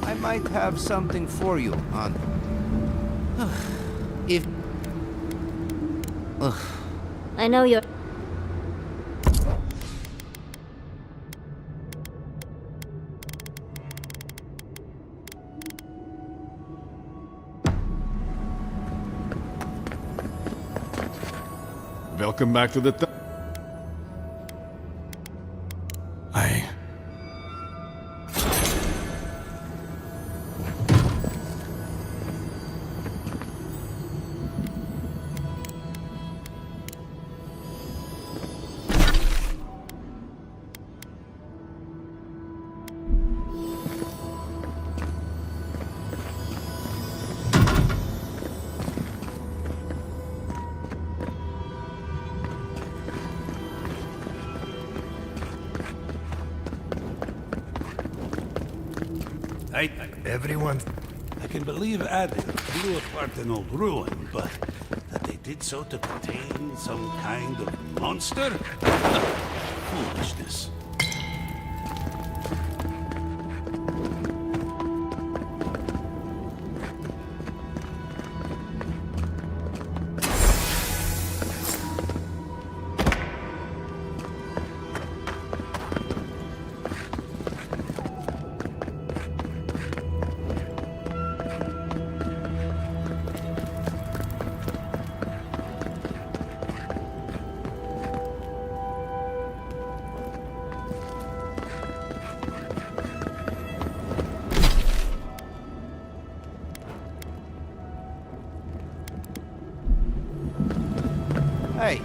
I might have something for you on... if... I know you're... Welcome back to the... Everyone... I can believe Adir blew apart an old ruin, but that they did so to contain some kind of monster? Foolishness. Hey,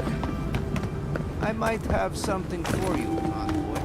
I might have something for you, envoy.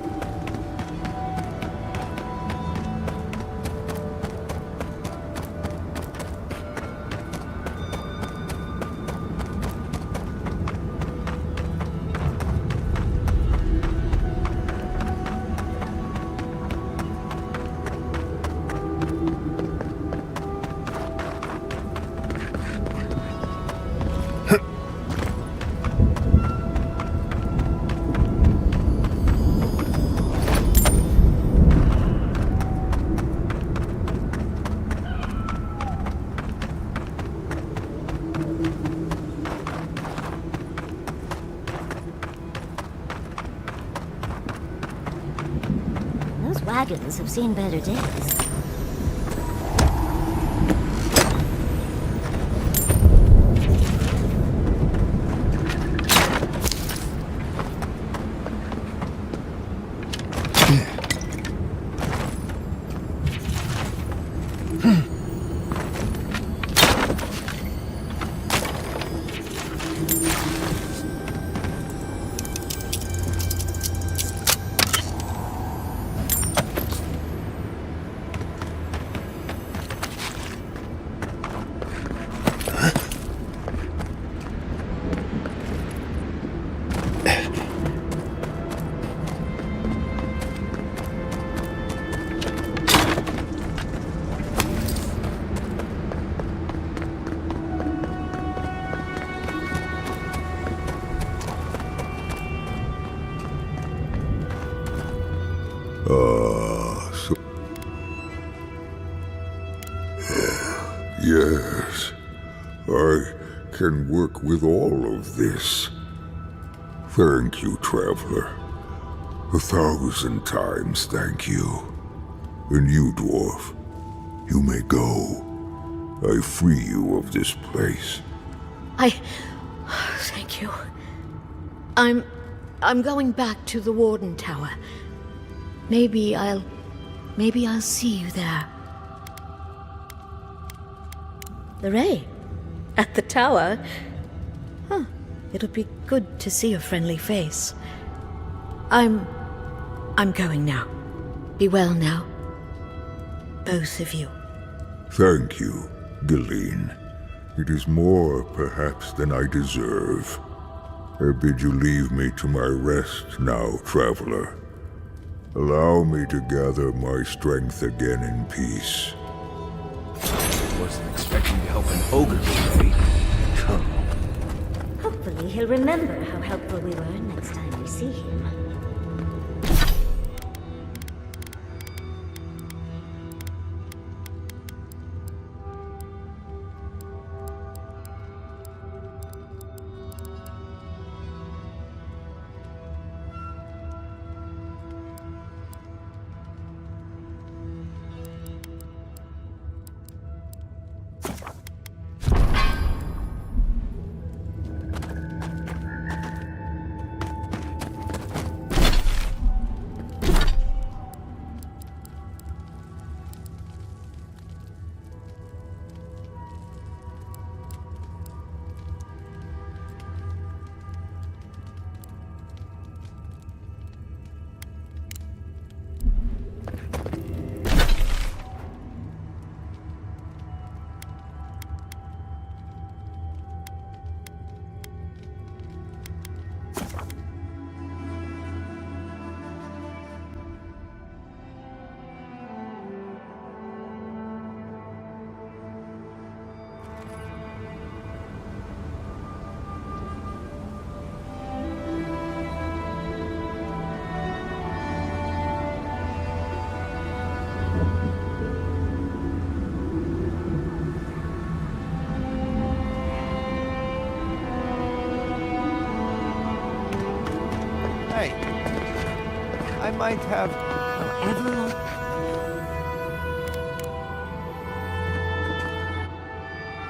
Those wagons have seen better days. So... Yes, I can work with all of this. Thank you, Traveler. 1,000 times thank you. And you, Dwarf, you may go. I free you of this place. Thank you. I'm going back to the Warden Tower. Maybe I'll see you there. The Ray? At the tower? Huh. It'll be good to see a friendly face. I'm going now. Be well now. Both of you. Thank you, Galeen. It is more, perhaps, than I deserve. I bid you leave me to my rest now, Traveler. Allow me to gather my strength again in peace. Wasn't expecting to help an ogre today. Come. Hopefully he'll remember how helpful we were next time we see him. might have... However long...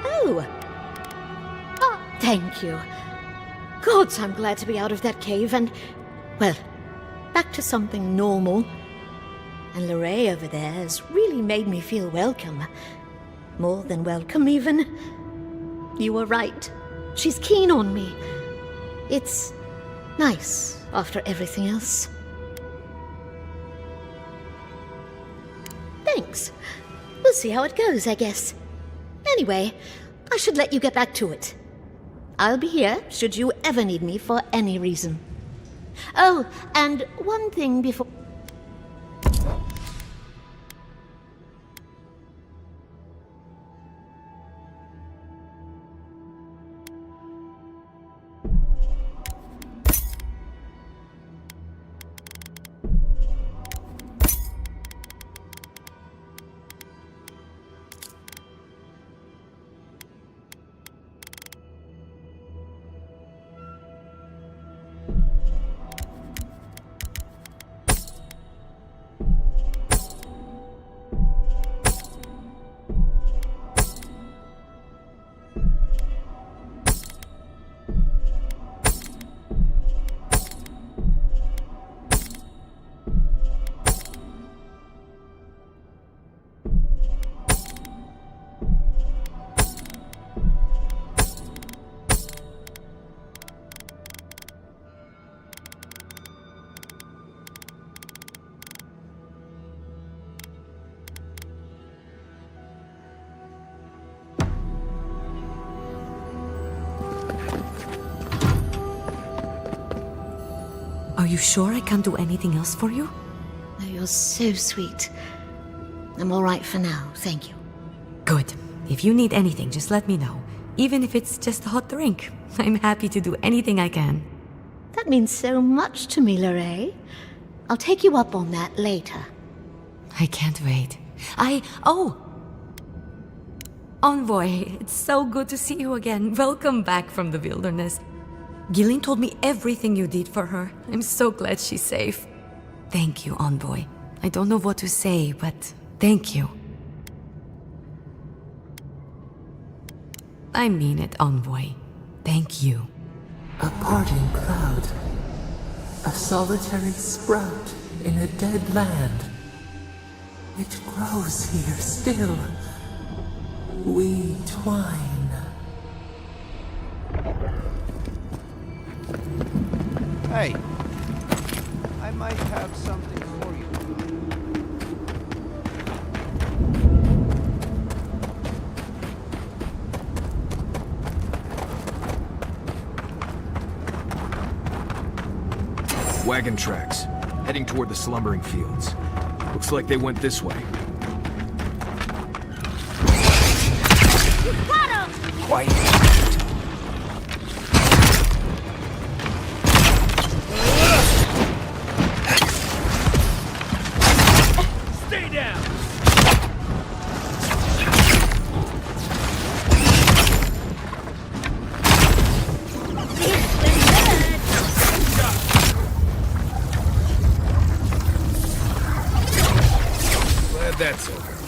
Oh! Oh, thank you. Gods, I'm glad to be out of that cave and, well, back to something normal. And Lorraine over there has really made me feel welcome. More than welcome, even. You were right. She's keen on me. It's nice after everything else. Thanks. We'll see how it goes, I guess. Anyway, I should let you get back to it. I'll be here should you ever need me for any reason. Oh, and one thing before... Are you sure I can't do anything else for you? Oh, you're so sweet. I'm all right for now, thank you. Good. If you need anything, just let me know. Even if it's just a hot drink. I'm happy to do anything I can. That means so much to me, Lorraine. I'll take you up on that later. I can't wait. Oh! Envoy, it's so good to see you again. Welcome back from the wilderness. Gillian told me everything you did for her. I'm so glad she's safe. Thank you, Envoy. I don't know what to say, but thank you. I mean it, Envoy. Thank you. A parting cloud. A solitary sprout in a dead land. It grows here still. We twine. Hey, I might have something for you. Wagon tracks, heading toward the slumbering fields. Looks like they went this way. Got him! Quiet. That's over.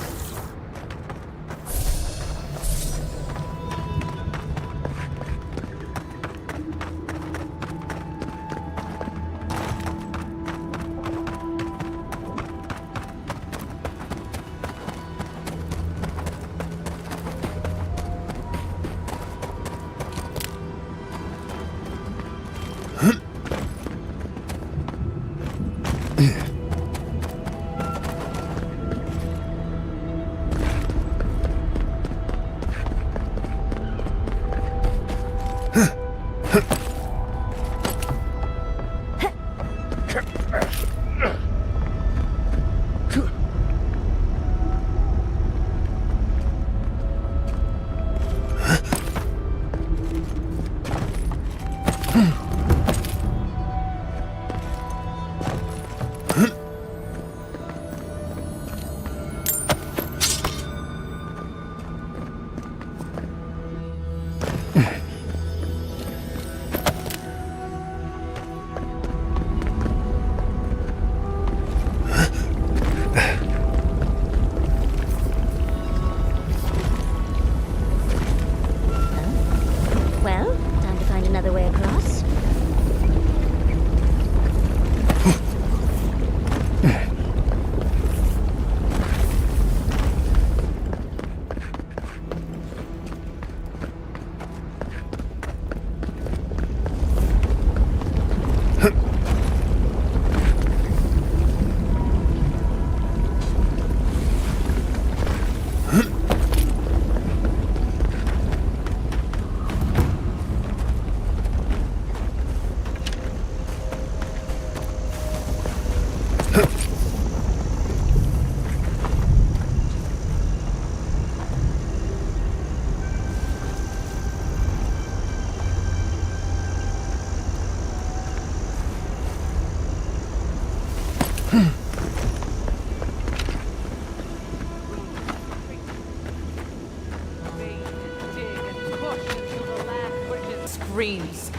Screams.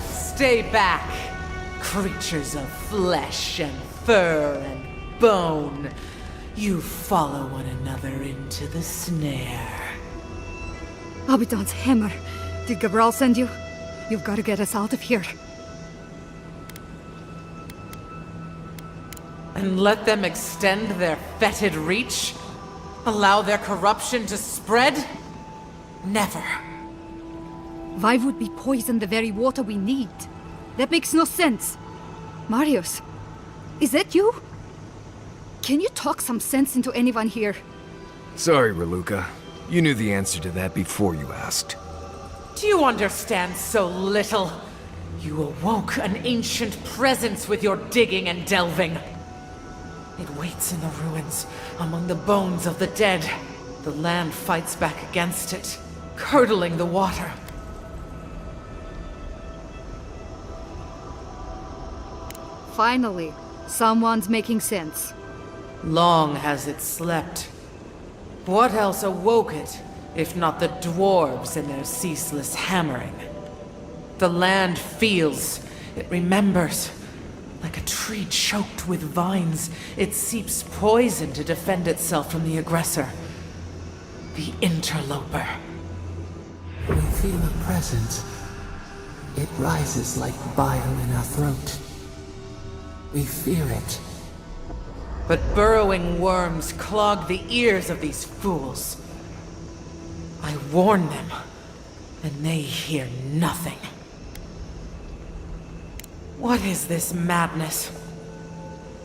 Stay back, creatures of flesh and fur and bone. You follow one another into the snare. Abaddon's hammer. Did Gabral send you? You've got to get us out of here. And let them extend their fetid reach? Allow their corruption to spread? Never. Why would we poison the very water we need? That makes no sense. Marius, is that you? Can you talk some sense into anyone here? Sorry, Raluca. You knew the answer to that before you asked. Do you understand so little? You awoke an ancient presence with your digging and delving. It waits in the ruins, among the bones of the dead. The land fights back against it, curdling the water. Finally, someone's making sense. Long has it slept. What else awoke it, if not the dwarves and their ceaseless hammering? The land feels, it remembers. Like a tree choked with vines, it seeps poison to defend itself from the aggressor. The interloper. We feel a presence. It rises like bile in our throat. We fear it. But burrowing worms clog the ears of these fools. I warn them, and they hear nothing. What is this madness?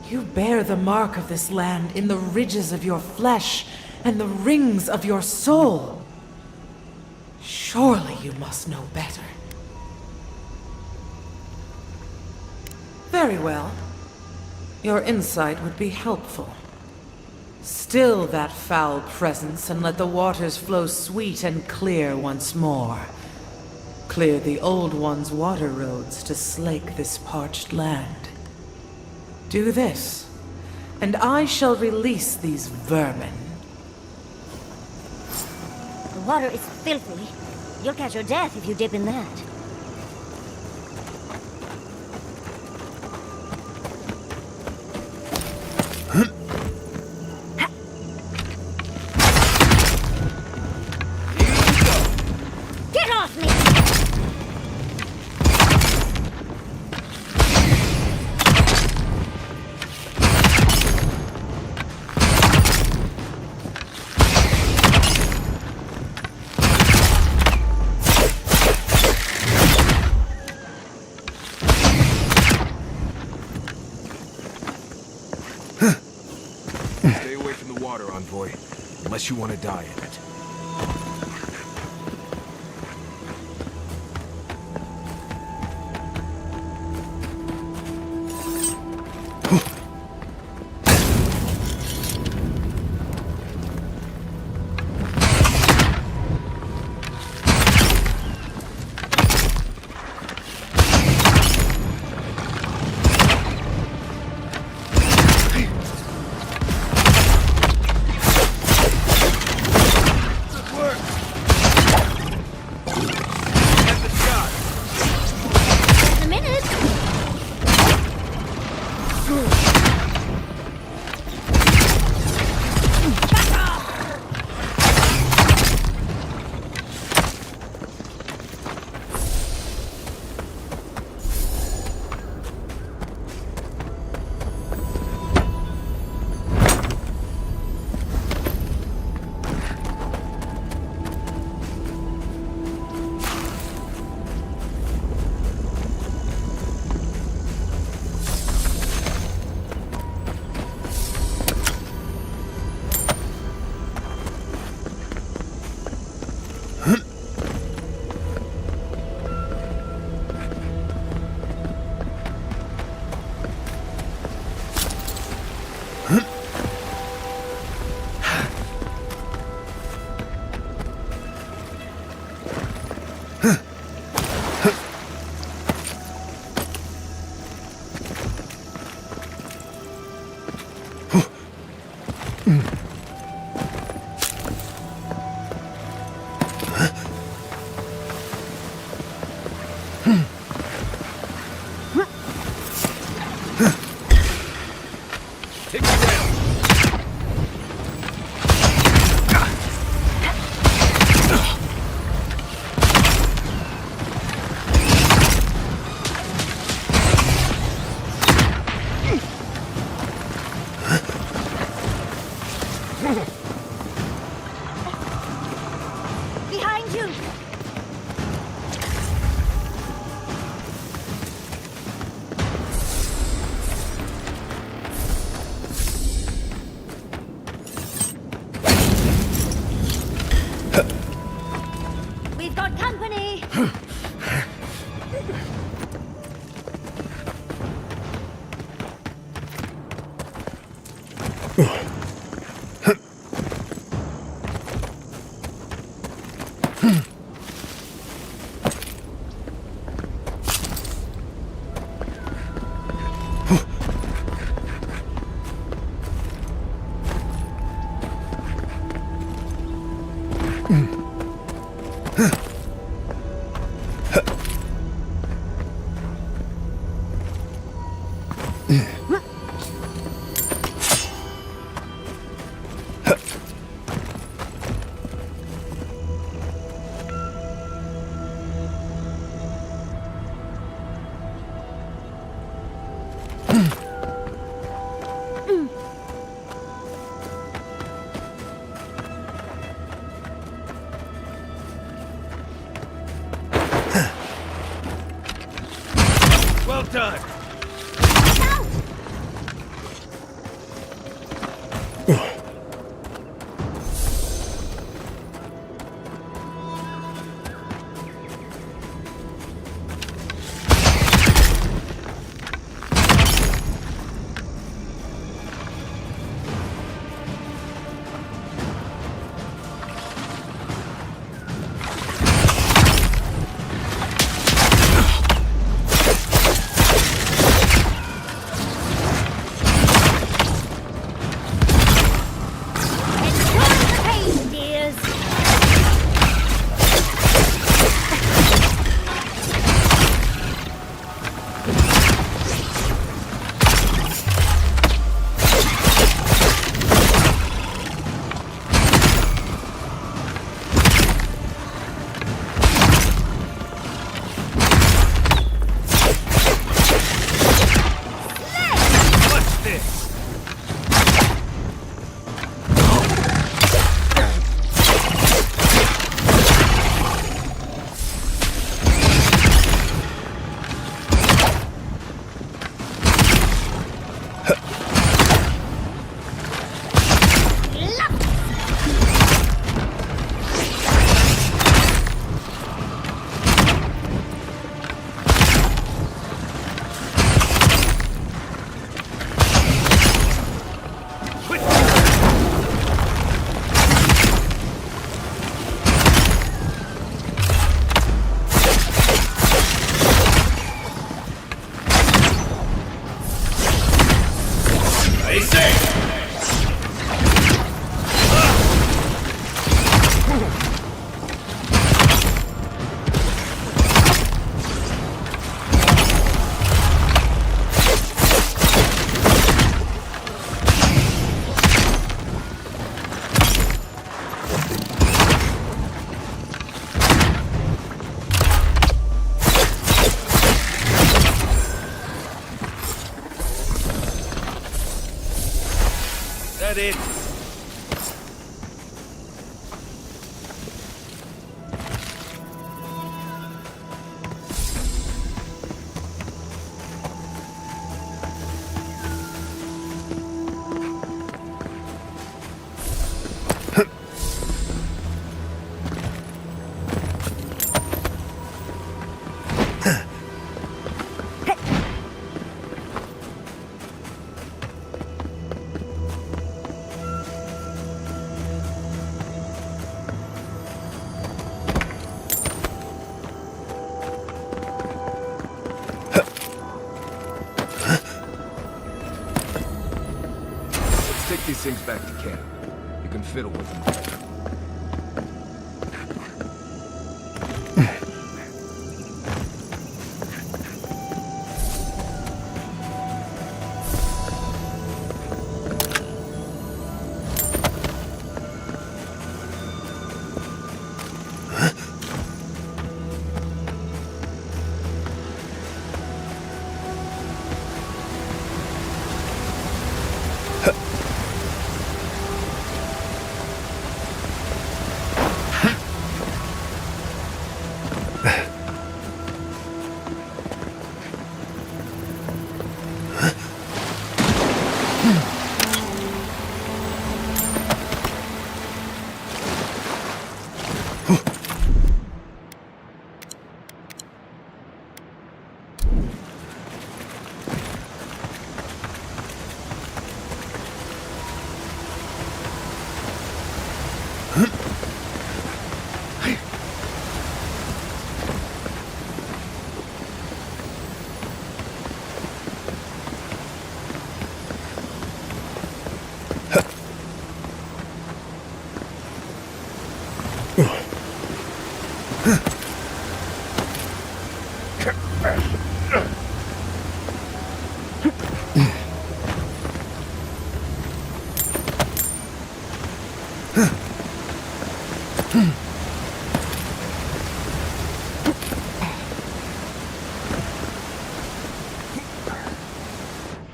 You bear the mark of this land in the ridges of your flesh and the rings of your soul. Surely you must know better. Very well. Your insight would be helpful. Still that foul presence and let the waters flow sweet and clear once more. Clear the old one's water roads to slake this parched land. Do this, and I shall release these vermin. The water is filthy. You'll catch your death if you dip in that. Get off me! Stay away from the water, Envoy. Unless you want to die in it. Good work! Behind you! We've got company! Well done. That it? Take these things back to camp. You can fiddle with them later.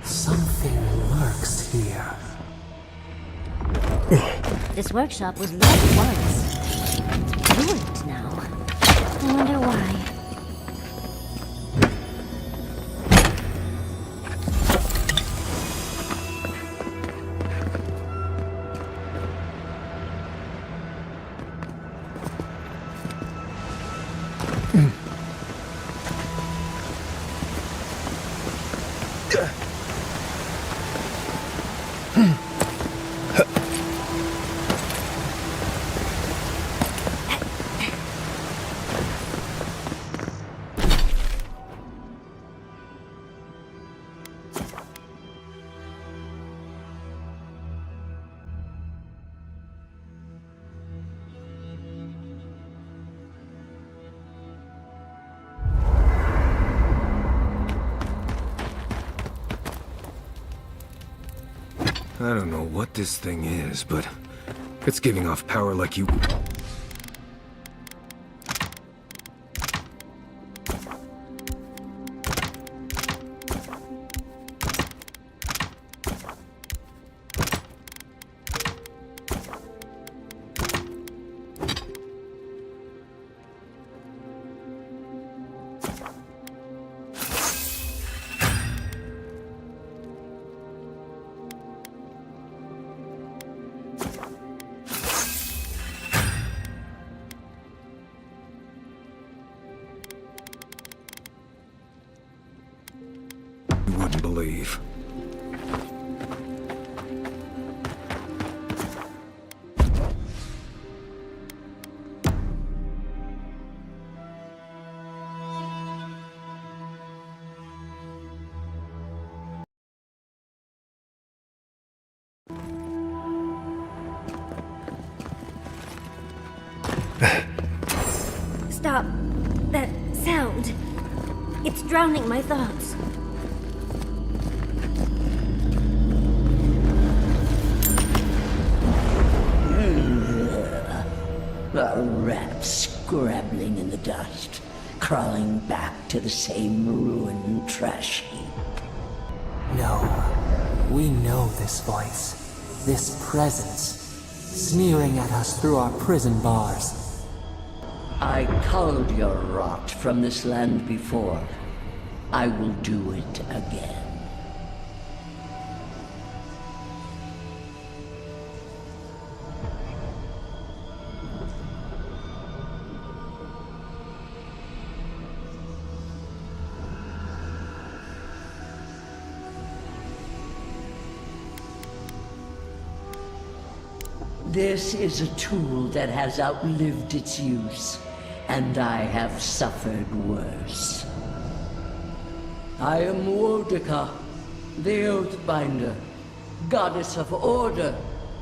Something lurks here. This workshop was lovely once. It's ruined now. I wonder why. I don't know what this thing is, but it's giving off power like you... wouldn't believe. Stop. That sound. It's drowning my thoughts. A rat scrabbling in the dust, crawling back to the same ruined trash heap. No. We know this voice. This presence. Sneering at us through our prison bars. I culled your rot from this land before. I will do it again. This is a tool that has outlived its use, and I have suffered worse. I am Wodika, the Oathbinder, goddess of order,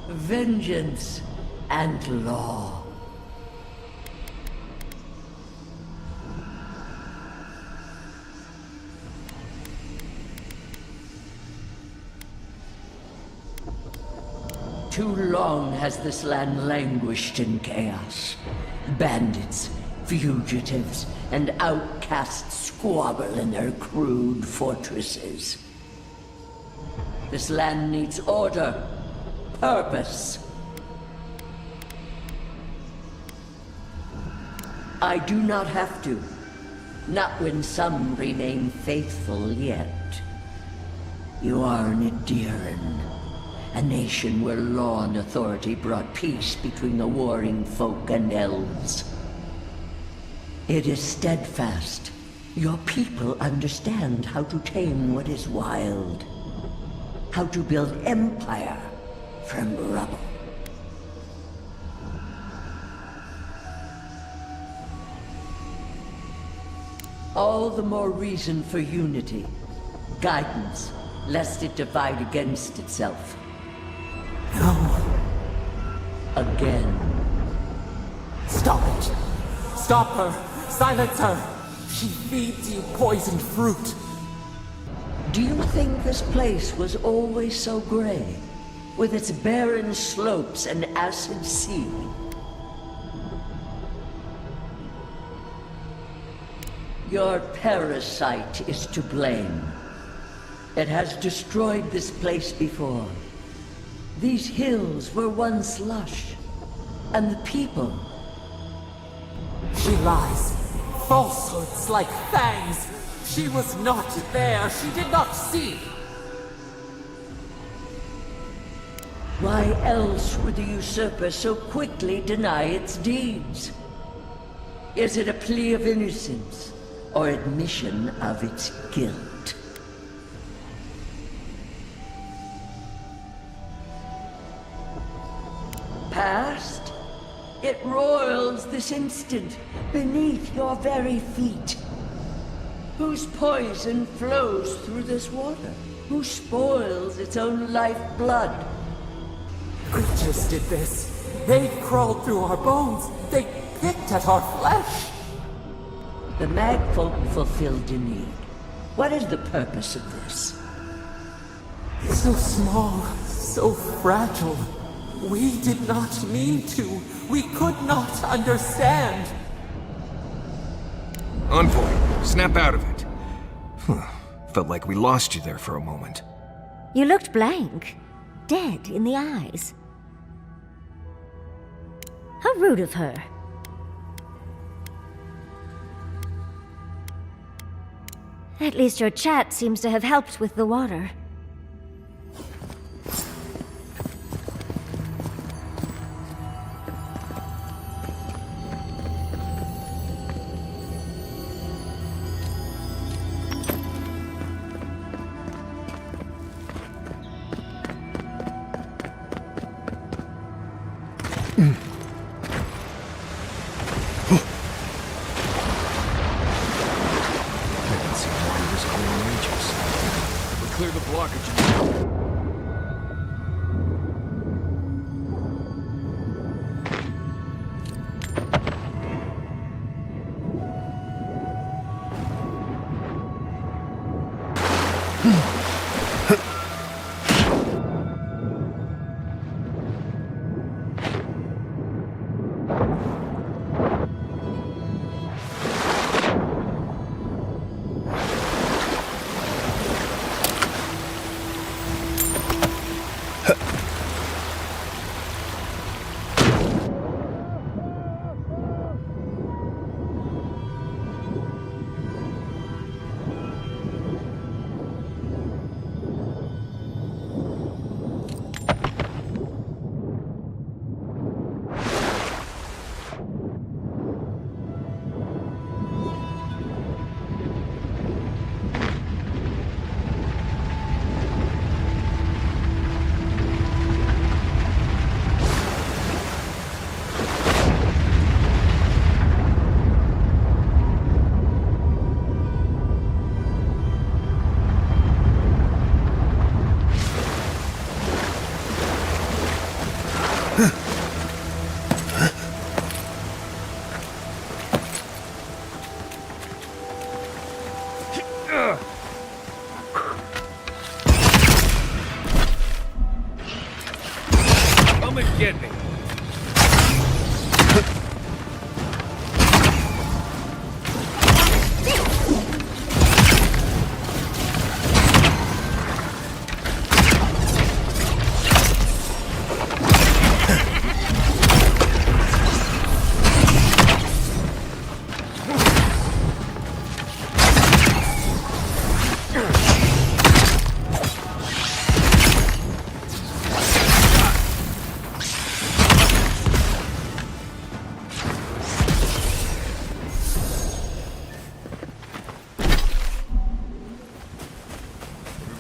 vengeance, and law. Too long has this land languished in chaos. Bandits, fugitives, and outcasts squabble in their crude fortresses. This land needs order, purpose. I do not have to. Not when some remain faithful yet. You are an Adiran. A nation where law and authority brought peace between the warring folk and elves. It is steadfast. Your people understand how to tame what is wild. How to build empire from rubble. All the more reason for unity. Guidance, lest it divide against itself. No. Again. Stop it! Stop her! Silence her! She feeds you poisoned fruit! Do you think this place was always so gray? With its barren slopes and acid sea? Your parasite is to blame. It has destroyed this place before. These hills were once lush, and the people. She lies. Falsehoods like fangs. She was not there. She did not see. Why else would the usurper so quickly deny its deeds? Is it a plea of innocence, or admission of its guilt? Past? It roils this instant, beneath your very feet. Whose poison flows through this water? Who spoils its own lifeblood? Creatures did this. They crawled through our bones. They picked at our flesh. The Magfolk fulfilled a need. What is the purpose of this? So small, so fragile. We did not mean to. We could not understand. Envoy, snap out of it. Felt like we lost you there for a moment. You looked blank, dead in the eyes. How rude of her. At least your chat seems to have helped with the water. Clear the block.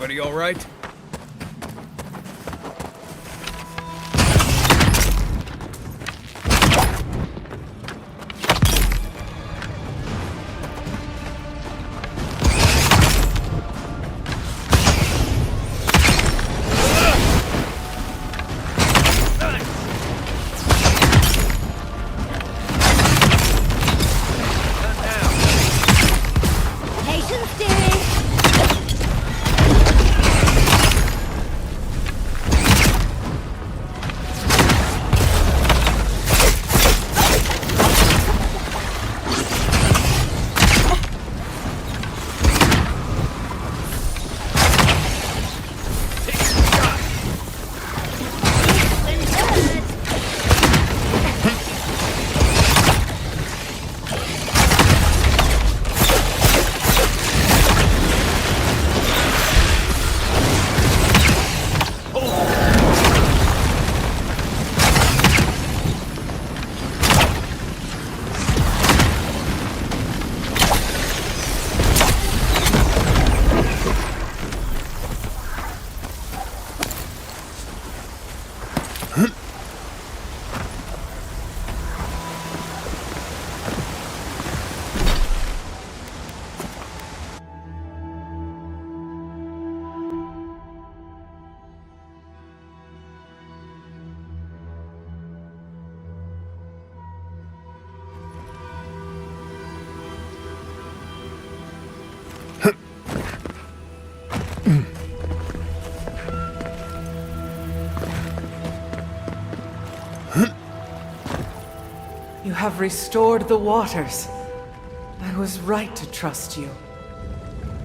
Everybody all right? Patience, dearie. You have restored the waters. I was right to trust you.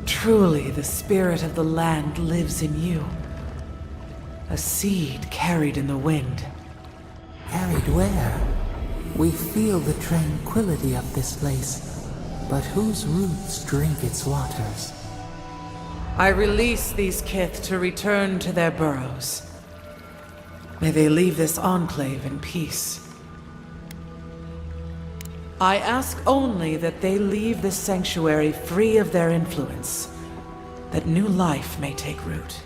Truly, the spirit of the land lives in you. A seed carried in the wind. Carried where? We feel the tranquility of this place, but whose roots drink its waters? I release these kith to return to their burrows. May they leave this enclave in peace. I ask only that they leave this sanctuary free of their influence, that new life may take root.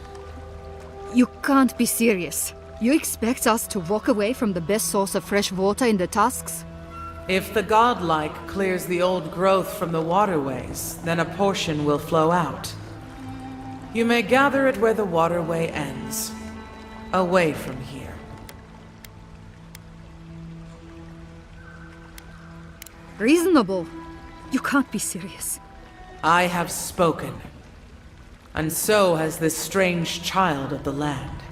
You can't be serious. You expect us to walk away from the best source of fresh water in the Tusks? If the godlike clears the old growth from the waterways, then a portion will flow out. You may gather it where the waterway ends, away from here. Reasonable. You can't be serious. I have spoken, and so has this strange child of the land.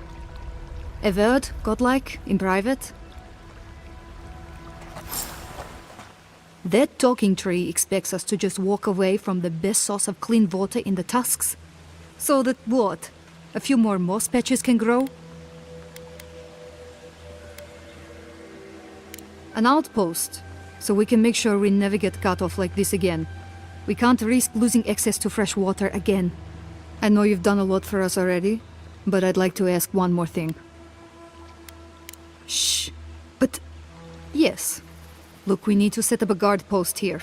A word, godlike, in private? That talking tree expects us to just walk away from the best source of clean water in the Tusks. So that what? A few more moss patches can grow? An outpost, so we can make sure we never get cut off like this again. We can't risk losing access to fresh water again. I know you've done a lot for us already, but I'd like to ask one more thing. Shh. But yes. Look, we need to set up a guard post here.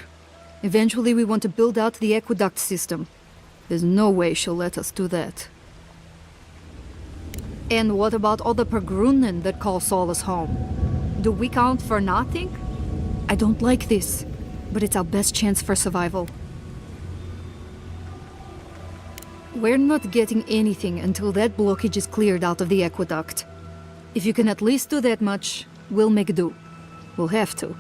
Eventually we want to build out the aqueduct system. There's no way she'll let us do that. And what about all the Pergrunen that call Solace home? Do we count for nothing? I don't like this, but it's our best chance for survival. We're not getting anything until that blockage is cleared out of the aqueduct. If you can at least do that much, we'll make do. We'll have to.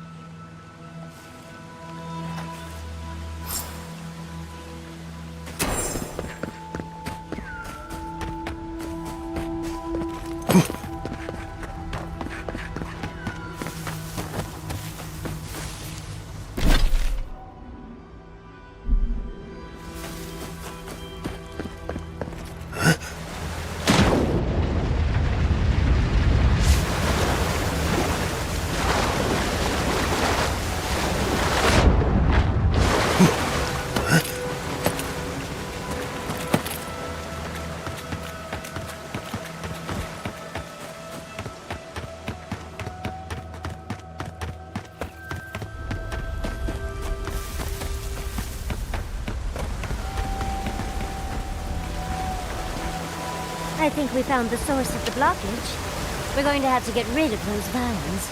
I think we found the source of the blockage. We're going to have to get rid of those vines.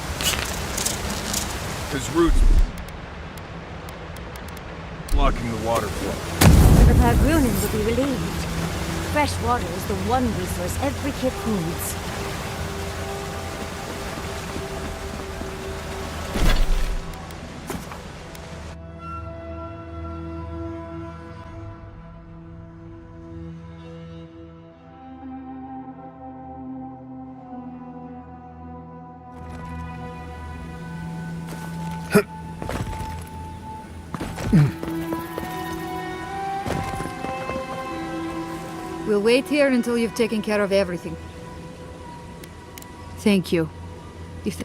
His roots blocking the water flow. The Pargrunin will be relieved. Fresh water is the one resource every kid needs. We'll wait here until you've taken care of everything. Thank you. If